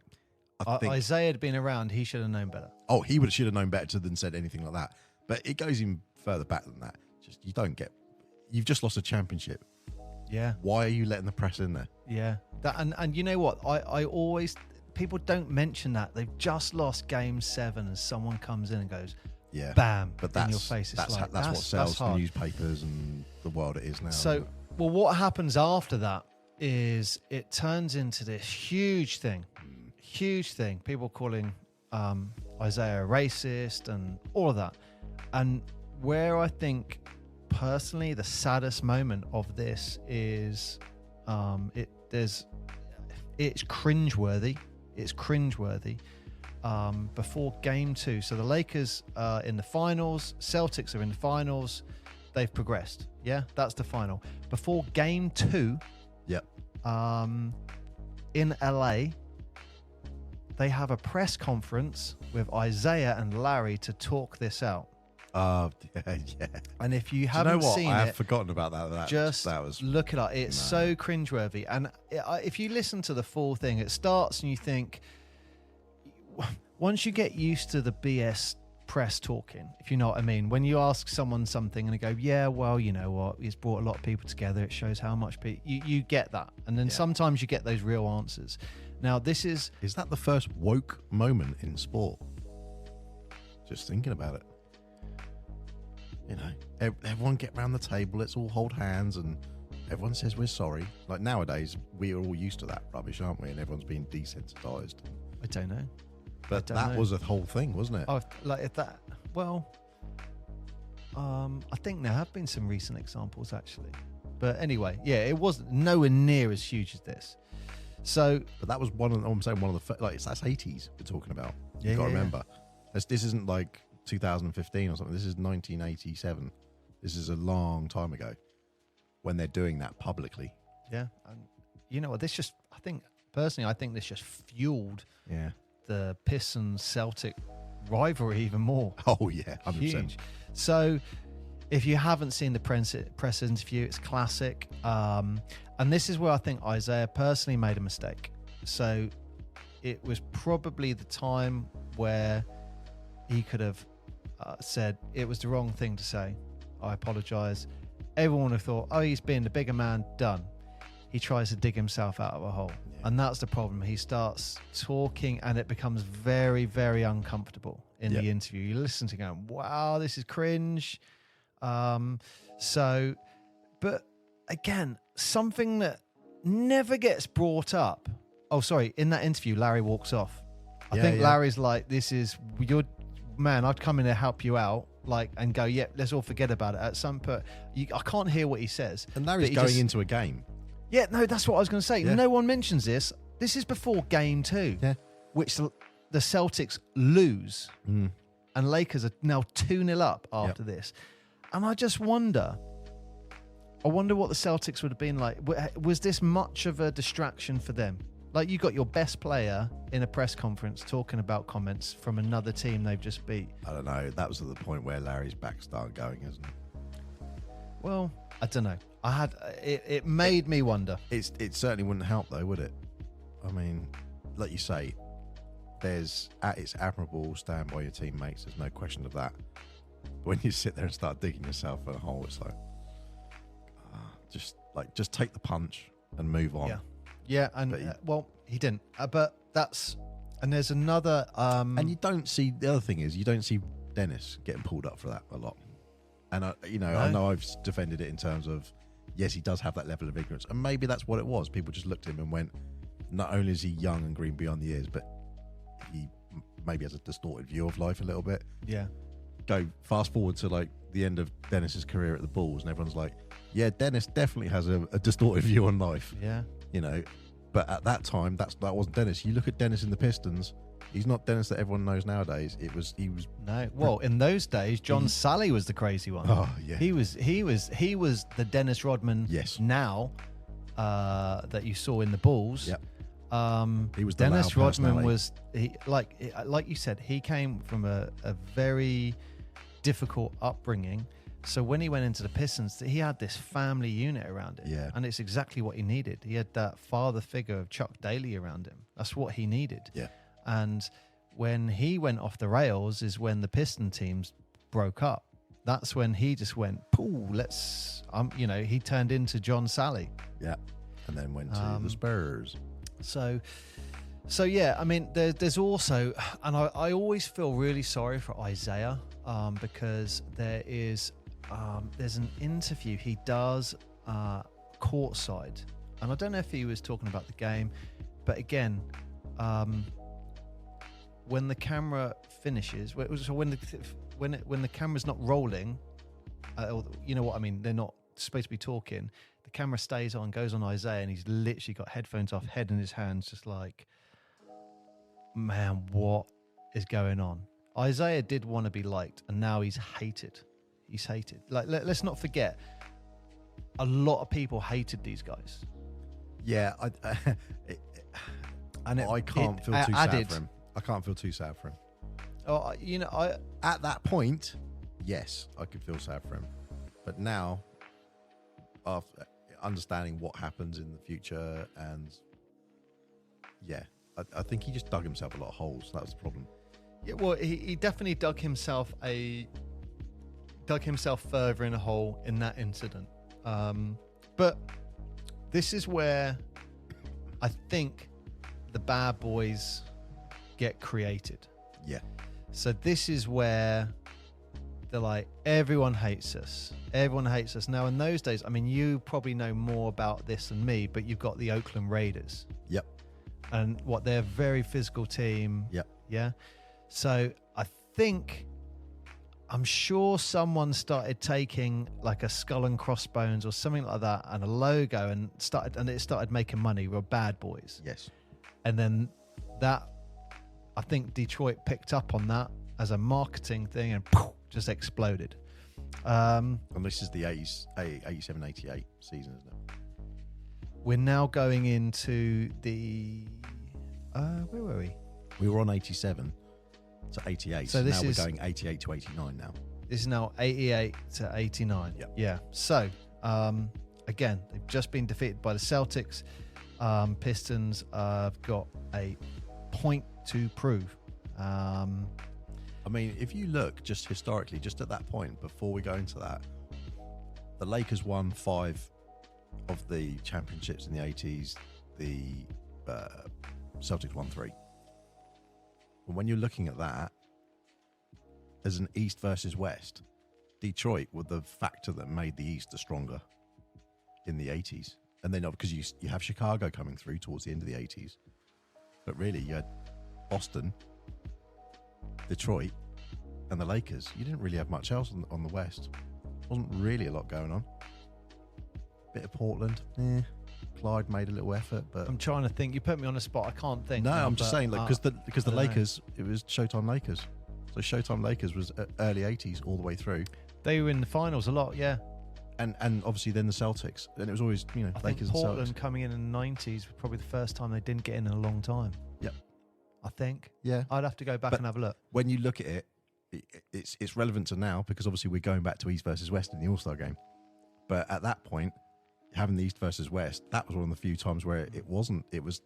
I think Isaiah had been around, he should have known better. Oh, he should have known better than said anything like that. But it goes even further back than that. You've just lost a championship. Yeah. Why are you letting the press in there? Yeah. And you know what? I always, people don't mention that. They've just lost game 7 and someone comes in and goes, yeah, bam, but in your face. That's what sells the newspapers and the world it is now. So, well, what happens after that is it turns into this huge thing. People calling Isaiah a racist and all of that. And where I think personally the saddest moment of this is it's cringeworthy. It's cringeworthy. Before game 2, so the Lakers are in the finals, Celtics are in the finals, they've progressed. Yeah, that's the final. Before game 2, yep, in LA, they have a press conference with Isaiah and Larry to talk this out. Yeah. And if you haven't seen it, I have forgotten about that. That was look it up. It's so cringeworthy. And if you listen to the full thing, it starts and you think, once you get used to the BS press talking, if you know what I mean, when you ask someone something and they go, yeah, well, you know what, it's brought a lot of people together, it shows how much you get that. And then sometimes you get those real answers. Now, this is that the first woke moment in sport? Just thinking about it. Everyone get round the table, let's all hold hands, and everyone says we're sorry. Like nowadays, we are all used to that rubbish, aren't we? And everyone's being desensitized. I don't know. But that was a whole thing, wasn't it? Oh, like if that. Well, I think there have been some recent examples actually. But anyway, yeah, it wasn't nowhere near as huge as this. So, but that was one of the that's 80s we're talking about. Yeah, you got to remember, this isn't like 2015 or something. This is 1987. This is a long time ago when they're doing that publicly. Yeah, and you know what? This just, I think this just fueled the Pistons Celtic rivalry even more. Oh yeah, 100%. Huge. So, if you haven't seen the press interview, it's classic. And this is where I think Isaiah personally made a mistake. So it was probably the time where he could have said it was the wrong thing to say. I apologize. Everyone would have thought, oh, he's being the bigger man, done. He tries to dig himself out of a hole. Yeah. And that's the problem. He starts talking and it becomes very, very uncomfortable in the interview. You listen to going, wow, this is cringe. But again, something that never gets brought up. Oh, sorry. In that interview, Larry walks off. I think Larry's like, you're, man, I'd come in to help you out, and go, let's all forget about it. At some point, I can't hear what he says. And Larry's going into a game. Yeah, no, that's what I was going to say. Yeah. No one mentions this. This is before game 2, which the Celtics lose. And Lakers are now 2-0 up after this. And I just wonder, I wonder what the Celtics would have been like. Was this much of a distraction for them? Like, you got your best player in a press conference talking about comments from another team they've just beat. I don't know. That was at the point where Larry's back started going, isn't it? Well, I don't know. It made me wonder. It certainly wouldn't help, though, would it? I mean, like you say, it's admirable, stand by your teammates. There's no question of that. But when you sit there and start digging yourself in a hole, it's like, just take the punch and move on. Yeah, and well, he didn't. But and there's another. And you don't see, the other thing is, you don't see Dennis getting pulled up for that a lot. And I know I've defended it in terms of, yes, he does have that level of ignorance, and maybe that's what it was. People just looked at him and went, not only is he young and green beyond the years, but he maybe has a distorted view of life a little bit. Yeah. Go fast forward to like the end of Dennis's career at the Bulls, and everyone's like, yeah, Dennis definitely has a distorted view on life. Yeah. But at that time, that wasn't Dennis. You look at Dennis in the Pistons, he's not Dennis that everyone knows nowadays. He was no. Well, in those days, John Sally was the crazy one. Oh yeah. He was the Dennis Rodman. Yes. Now, that you saw in the Bulls. Yep. He was Dennis Rodman was like you said, he came from a very difficult upbringing. So when he went into the Pistons, he had this family unit around him. Yeah. And it's exactly what he needed. He had that father figure of Chuck Daly around him. That's what he needed. Yeah. And when he went off the rails is when the Piston teams broke up. That's when he just went, "Pooh, let's," he turned into John Sally. Yeah. And then went to the Spurs. So yeah, I mean, there's also, and I always feel really sorry for Isaiah, because there's an interview he does courtside, and I don't know if he was talking about the game, but again, when the camera finishes, when the camera's not rolling, you know what I mean? They're not supposed to be talking. The camera stays on, goes on Isaiah, and he's literally got headphones off, head in his hands, just like, man, what is going on? Isaiah did want to be liked, and now he's hated. He's hated. Like, let's not forget, a lot of people hated these guys. Yeah, I can't feel too sad for him. I can't feel too sad for him. Oh, at that point, yes, I could feel sad for him. But now, after understanding what happens in the future, and yeah, I think he just dug himself a lot of holes. That was the problem. Yeah, well, he definitely dug himself further in a hole in that incident. But this is where I think the bad boys get created. Yeah. So this is where they're like, everyone hates us. Everyone hates us. Now, in those days, I mean, you probably know more about this than me, but you've got the Oakland Raiders. Yep. And they're a very physical team. Yep. Yeah. So I'm sure someone started taking like a skull and crossbones or something like that and a logo and it started making money. We're bad boys. Yes. And then I think Detroit picked up on that as a marketing thing and just exploded. And this is the 87-88 season, isn't it? We're now going into the where were we? We were on 87 to 88. So now we're going 88 to 89 now. This is now 88 to 89. Yep. Yeah. So again, they've just been defeated by the Celtics. Pistons have got a point to prove. I mean, if you look just historically, just at that point, before we go into that, the Lakers won 5 of the championships in the 80s. The Celtics won 3. And when you're looking at that, as an East versus West, Detroit were the factor that made the East the stronger in the 80s. And then, because you have Chicago coming through towards the end of the 80s. But really, you had Boston, Detroit, and the Lakers. You didn't really have much else on the West. Wasn't really a lot going on. Bit of Portland. Clyde made a little effort, but I'm trying to think. You put me on the spot. I can't think. No, now, I'm just saying, like, because the Lakers, it was Showtime Lakers. So Showtime Lakers was early 80s all the way through. They were in the finals a lot, yeah. and obviously then the Celtics, and it was always I think Lakers and Portland Celtics. coming in the 90s was probably the first time they didn't get in a long time. Yep. I think. Yeah. I'd have to go back But and have a look. When you look at it, it's relevant to now because obviously we're going back to East versus West in the All-Star game. But at that point, having the East versus West, that was one of the few times where it wasn't. There was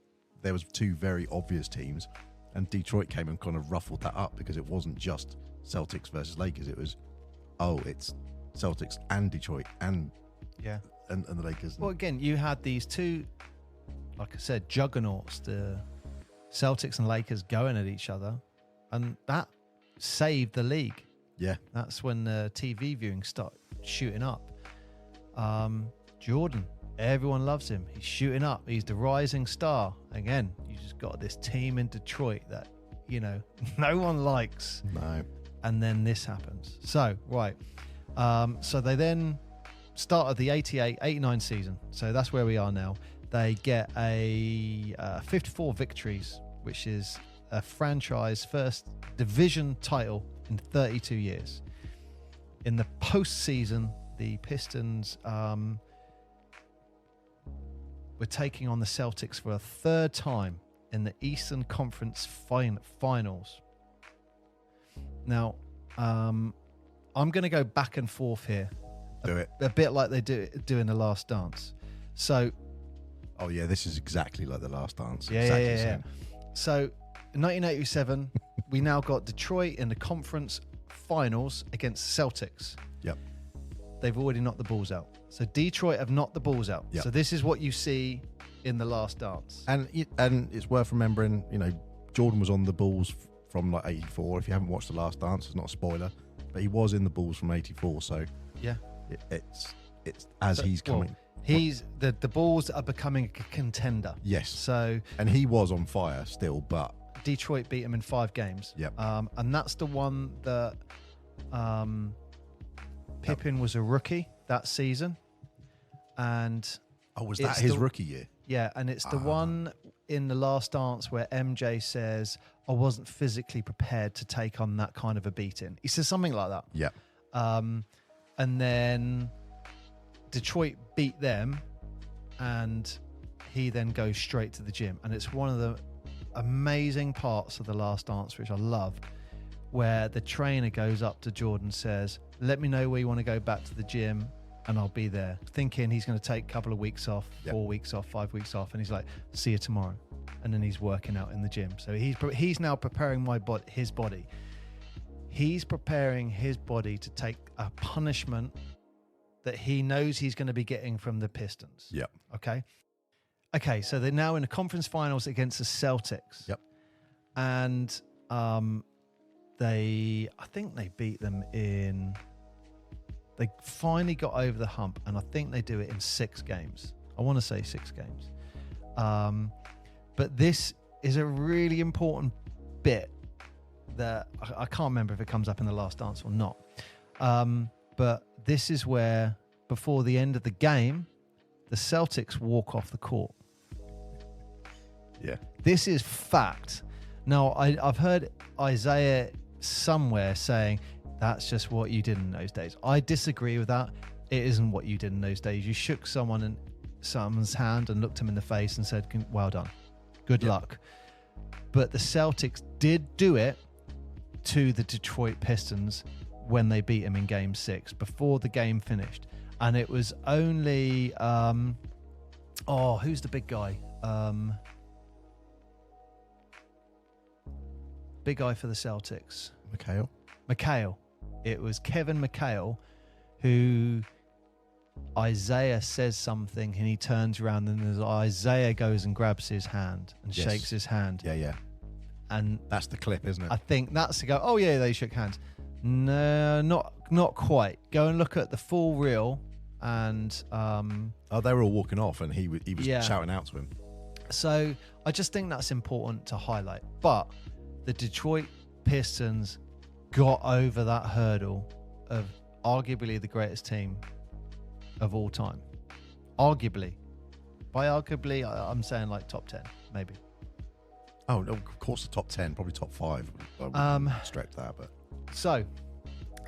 two very obvious teams, and Detroit came and kind of ruffled that up because it wasn't just Celtics versus Lakers. It was, it's Celtics and Detroit and Yeah. and the Lakers. Well, again, you had these two, like I said, juggernauts, the Celtics and Lakers going at each other, and that saved the league. Yeah. That's when the TV viewing started shooting up. Jordan, everyone loves him. He's shooting up. He's the rising star. Again, you just got this team in Detroit that, no one likes. No. And then this happens. So, right. So they then started the 88-89 season. So that's where we are now. They get a 54 victories, which is a franchise first division title in 32 years. In the postseason, the Pistons were taking on the Celtics for a third time in the Eastern Conference Finals. Now, I'm going to go back and forth here. Do it. A bit like they do in The Last Dance. So, Oh yeah, this is exactly like The Last Dance. yeah, Exactly yeah, the yeah. same. So, in 1987, we now got Detroit in the conference finals against Celtics. Yep. They've already knocked the balls out. So Detroit have knocked the balls out. Yep. So this is what you see in The Last Dance. And it's worth remembering, Jordan was on the Bulls from like 84. If you haven't watched The Last Dance, it's not a spoiler, but he was in the Bulls from 84. So Yeah. it's as he's coming. He's the Bulls are becoming a contender. Yes. So And he was on fire still, but Detroit beat him in 5 games. Yep. And that's the one that Pippen was a rookie that season. And was it's that his the- rookie year? yeah, and it's the one in The Last Dance where MJ says, I wasn't physically prepared to take on that kind of a beating. He says something like that. Yeah. And then Detroit beat them, and he then goes straight to the gym. And it's one of the amazing parts of The Last Dance, which I loved, where the trainer goes up to Jordan, says, let me know where you want to go back to the gym and I'll be there. Thinking he's going to take a couple of weeks off, 4 weeks off, 5 weeks off. And he's like, see you tomorrow. And then he's working out in the gym. So he's now preparing his body. He's preparing his body to take a punishment that he knows he's going to be getting from the Pistons. Yeah. Okay, so they're now in the conference finals against the Celtics. Yep. And I think they beat them they finally got over the hump, and I think they do it in 6 games. I want to say 6 games. But this is a really important bit that I can't remember if it comes up in The Last Dance or not. But this is where, before the end of the game, the Celtics walk off the court. Yeah. This is fact. Now, I've heard Isaiah somewhere saying, that's just what you did in those days. I disagree with that. It isn't what you did in those days. You shook someone's hand and looked him in the face and said, well done. Good luck. But the Celtics did do it to the Detroit Pistons when they beat him in Game 6, before the game finished. And it was only, who's the big guy? Big guy for the Celtics. McHale. It was Kevin McHale who Isaiah says something and he turns around and Isaiah goes and grabs his hand and shakes his hand. Yeah. And that's the clip, isn't it? I think that's to go, oh yeah, they shook hands. No, not quite. Go and look at the full reel and they were all walking off and he was shouting out to him. So I just think that's important to highlight. But the Detroit Pistons got over that hurdle of arguably the greatest team of all time. Arguably. By arguably, I'm saying like top 10, maybe. Oh, no, of course the top 10, probably top 5. I wouldn't stretch that, but... So,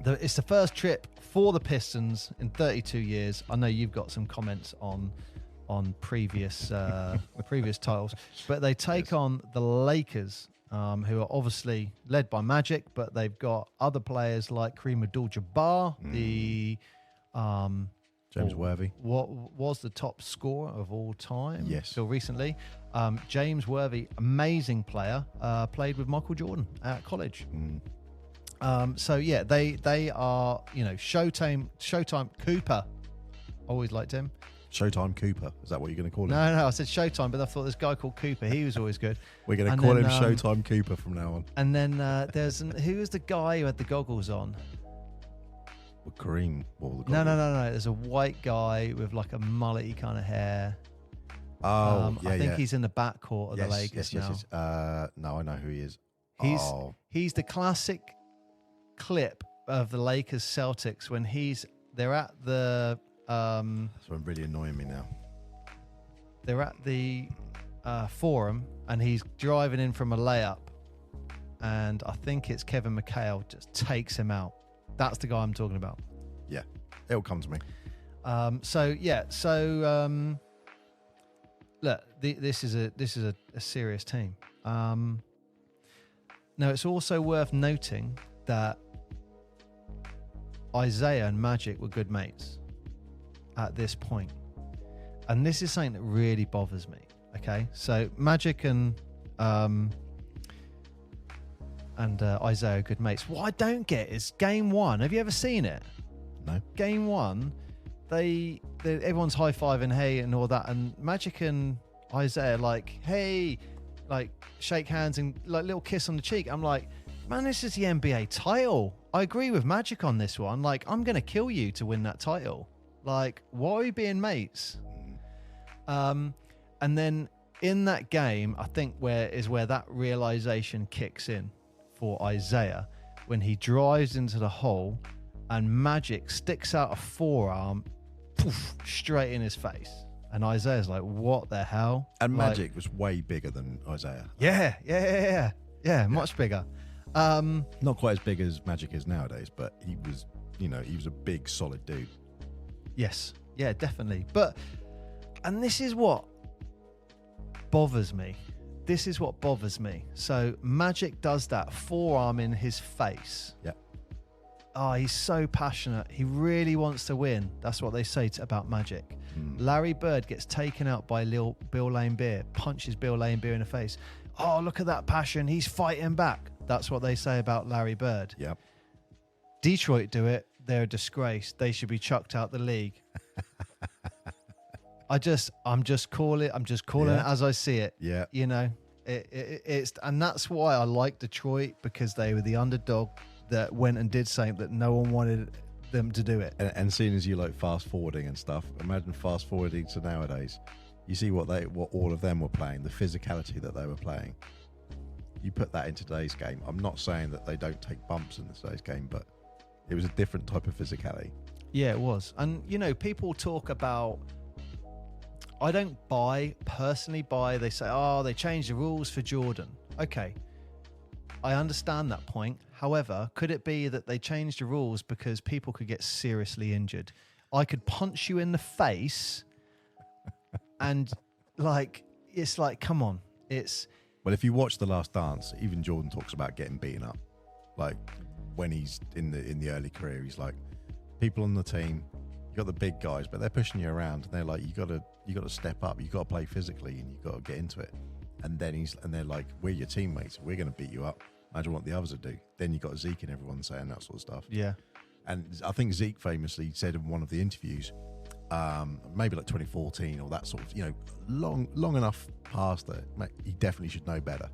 It's the first trip for the Pistons in 32 years. I know you've got some comments on previous previous titles, but they take on the Lakers, who are obviously led by Magic, but they've got other players like Kareem Abdul-Jabbar, the James Worthy. What was the top scorer of all time? Yes. Till recently. James Worthy, amazing player, played with Michael Jordan at college. So yeah, they are, Showtime Cooper. Always liked him. Showtime Cooper. Is that what you're going to call him? No, I said Showtime, but I thought this guy called Cooper. He was always good. We're going to call him Showtime Cooper from now on. And then who was the guy who had the goggles on? Well, Kareem wore the No. goggles. There's a white guy with like a mullety kind of hair. Oh, yeah, I think he's in the backcourt of the Lakers now. Yes. No, I know who he is. He's the classic clip of the Lakers Celtics when they're at the That's really annoying me now. They're at the Forum and he's driving in from a layup, and I think it's Kevin McHale just takes him out. That's the guy I'm talking about. Yeah, it'll come to me. Look, this is a serious team. Now it's also worth noting that Isaiah and Magic were good mates at this point, and this is something that really bothers me. Okay, so Magic and Isaiah are good mates. What I don't get is Game 1. Have you ever seen it? No. Game 1, everyone's high-fiving, hey, and all that, and Magic and Isaiah shake hands and like little kiss on the cheek. I'm like, man, this is the NBA title. I agree with Magic on this one. Like, I'm gonna kill you to win that title. Like, why are we being mates? And then in that game, I think where that realization kicks in for Isaiah when he drives into the hole and Magic sticks out a forearm, poof, straight in his face. And Isaiah's like, what the hell? And Magic was way bigger than Isaiah. Yeah, much bigger. Not quite as big as Magic is nowadays, but he was a big, solid dude. Yes, yeah, definitely. And this is what bothers me. So Magic does that forearm in his face. Yeah. Oh, he's so passionate. He really wants to win. That's what they say about Magic. Larry Bird gets taken out by Bill Laimbeer, punches Bill Laimbeer in the face. Oh, look at that passion. He's fighting back. That's what they say about Larry Bird. Yeah. Detroit do it. They're a disgrace. They should be chucked out the league. I'm just calling it as I see it. Yeah. It's and that's why I like Detroit, because they were the underdog that went and did something that no one wanted them to do it. And seeing as you like fast forwarding and stuff, imagine fast forwarding to nowadays. You see what all of them were playing, the physicality that they were playing. You put that in today's game. I'm not saying that they don't take bumps in today's game, but it was a different type of physicality. Yeah, it was. And people talk about, I don't personally buy, they say, oh, they changed the rules for Jordan. Okay, I understand that point. However, could it be that they changed the rules because people could get seriously injured? I could punch you in the face and it's like, come on. Well, if you watch The Last Dance, even Jordan talks about getting beaten up. Like when he's in the early career, he's like, people on the team, you got the big guys, but they're pushing you around, and they're like, you got to step up, you got to play physically, and you got to get into it. And then they're like, we're your teammates, we're going to beat you up. Imagine what the others would do. Then you got Zeke and everyone saying that sort of stuff. Yeah. And I think Zeke famously said in one of the interviews, maybe like 2014 or that sort of, long enough past that, he definitely should know better.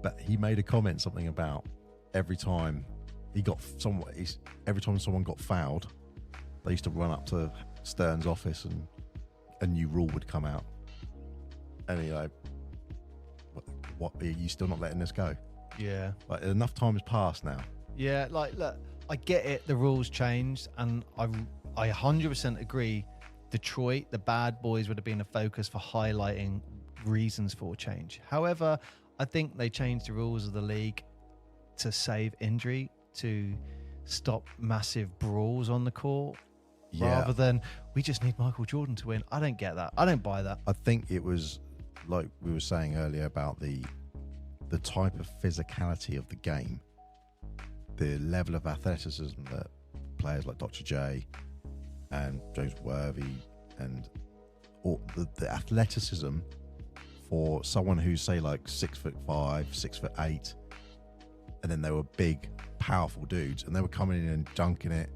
But he made a comment, something about every time someone got fouled, they used to run up to Stern's office and a new rule would come out. And he's like, what are you still not letting this go? Yeah. Like, enough time has passed now. Yeah, look, I get it. The rules changed, and I 100% agree. Detroit, the bad boys, would have been a focus for highlighting reasons for change. However, I think they changed the rules of the league to save injury, to stop massive brawls on the court Yeah. rather than we just need Michael Jordan to win. I don't get that. I don't buy that. I think it was like we were saying earlier about the type of physicality of the game, the level of athleticism that players like Dr. J and James Worthy and all the athleticism for someone who's say like 6'5", 6'8", and then they were big, powerful dudes, and they were coming in and dunking it.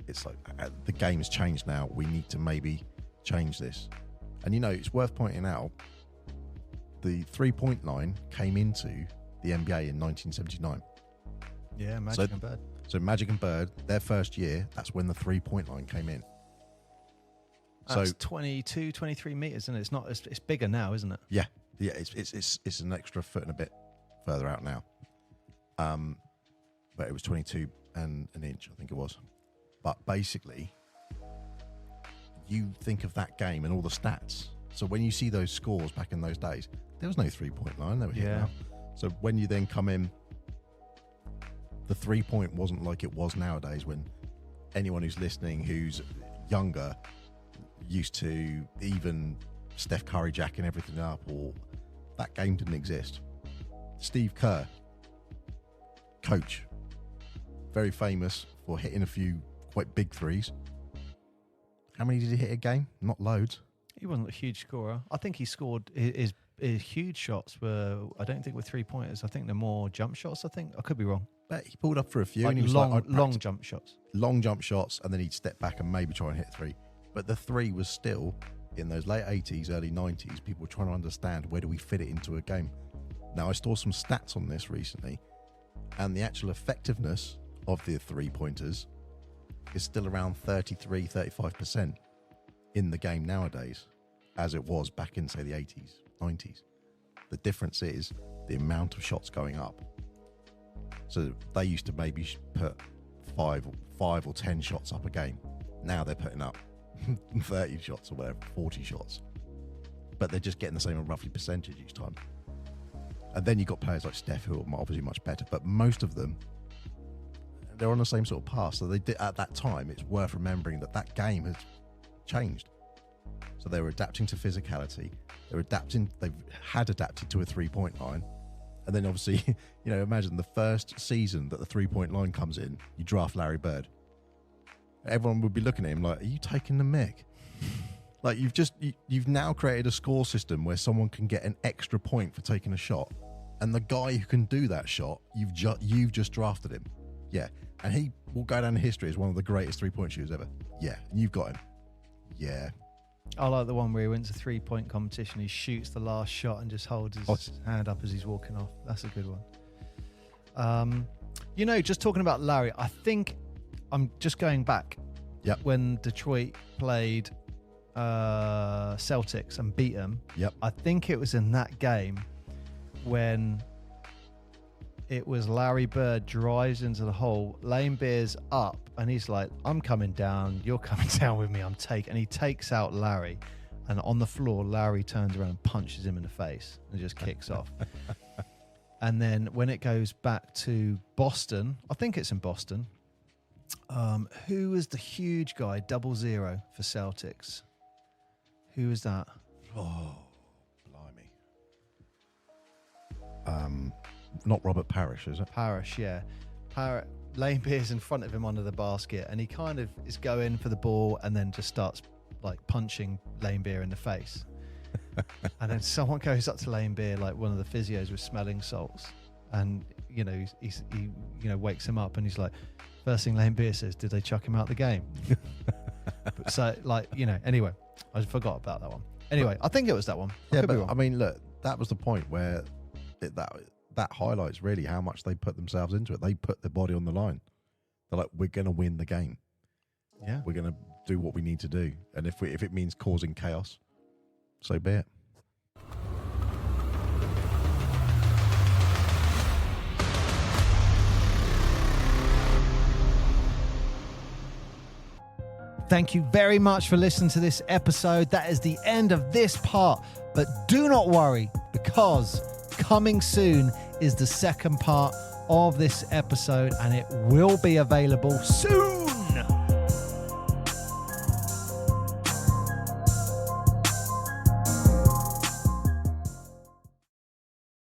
It's like the game has changed now. We need to maybe change this. And it's worth pointing out the 3-point line came into the NBA in 1979. Yeah, Magic and Bird. So Magic and Bird, their first year, that's when the 3-point line came in. That's So 22, 23 meters, isn't it? It's not. It's bigger now, isn't it? yeah, it's an extra foot and a bit further out now. But it was 22 and an inch, I think it was. But basically, you think of that game and all the stats. So when you see those scores back in those days, there was no 3-point line. They were hitting out. So when you then come in, the 3-point wasn't like it was nowadays, when anyone who's listening who's younger used to even Steph Curry jacking everything up, or that game didn't exist. Steve Kerr, coach, very famous for hitting a few quite big threes. How many did he hit a game? Not loads. He wasn't a huge scorer. I think he scored his huge shots were, I don't think, were 3-pointers. I think they're more jump shots. I could be wrong. But he pulled up for a few. Like and he was long jump shots. Long jump shots, and then he'd step back and maybe try and hit 3. But the 3 was still, in those late 80s, early 90s, people were trying to understand, where do we fit it into a game? Now, I saw some stats on this recently, and the actual effectiveness of the 3-pointers is still around 33, 35% in the game nowadays, as it was back in, say, the 80s, 90s. The difference is the amount of shots going up. So they used to maybe put 5 or 10 shots up a game. Now they're putting up 30 shots or whatever, 40 shots. But they're just getting the same roughly percentage each time. And then you've got players like Steph, who are obviously much better, but most of them, they're on the same sort of path. So they did, at that time, it's worth remembering that game has changed. So they were adapting to physicality. They had adapted to a 3-point line. And then obviously, imagine the first season that the 3-point line comes in, you draft Larry Bird. Everyone would be looking at him like, are you taking the mick? Like, you've now created a score system where someone can get an extra point for taking a shot. And the guy who can do that shot, you've just drafted him. Yeah. And he will go down in history as one of the greatest 3-point shooters ever. Yeah. And you've got him. Yeah. I like the one where he wins a 3-point competition. He shoots the last shot and just holds his hand up as he's walking off. That's a good one. Just talking about Larry, I think I'm just going back. Yep. When Detroit played Celtics and beat them. Yep. I think it was in that game when it was Larry Bird drives into the hole, Lane Beer's up, and he's like, I'm coming down, you're coming down with me, and he takes out Larry, and on the floor, Larry turns around and punches him in the face and just kicks off. And then when it goes back to Boston, I think it's in Boston, who was the huge guy, 00 for Celtics? Who was that? Oh, blimey. Not Robert Parrish, is it? Parrish, yeah. Lane Beer's in front of him under the basket, and he kind of is going for the ball and then just starts like punching Lane Beer in the face. And then someone goes up to Lane Beer, like one of the physios with smelling salts, and he wakes him up, and he's like, first thing Lane Beer says, did they chuck him out the game? But so anyway, I forgot about that one. Anyway, I think it was that one. I mean, look, that was the point where that highlights really how much they put themselves into it. They put their body on the line. They're like, we're going to win the game. Yeah. We're going to do what we need to do. And if it means causing chaos, so be it. Thank you very much for listening to this episode. That is the end of this part. But do not worry, because coming soon is the second part of this episode, and it will be available soon.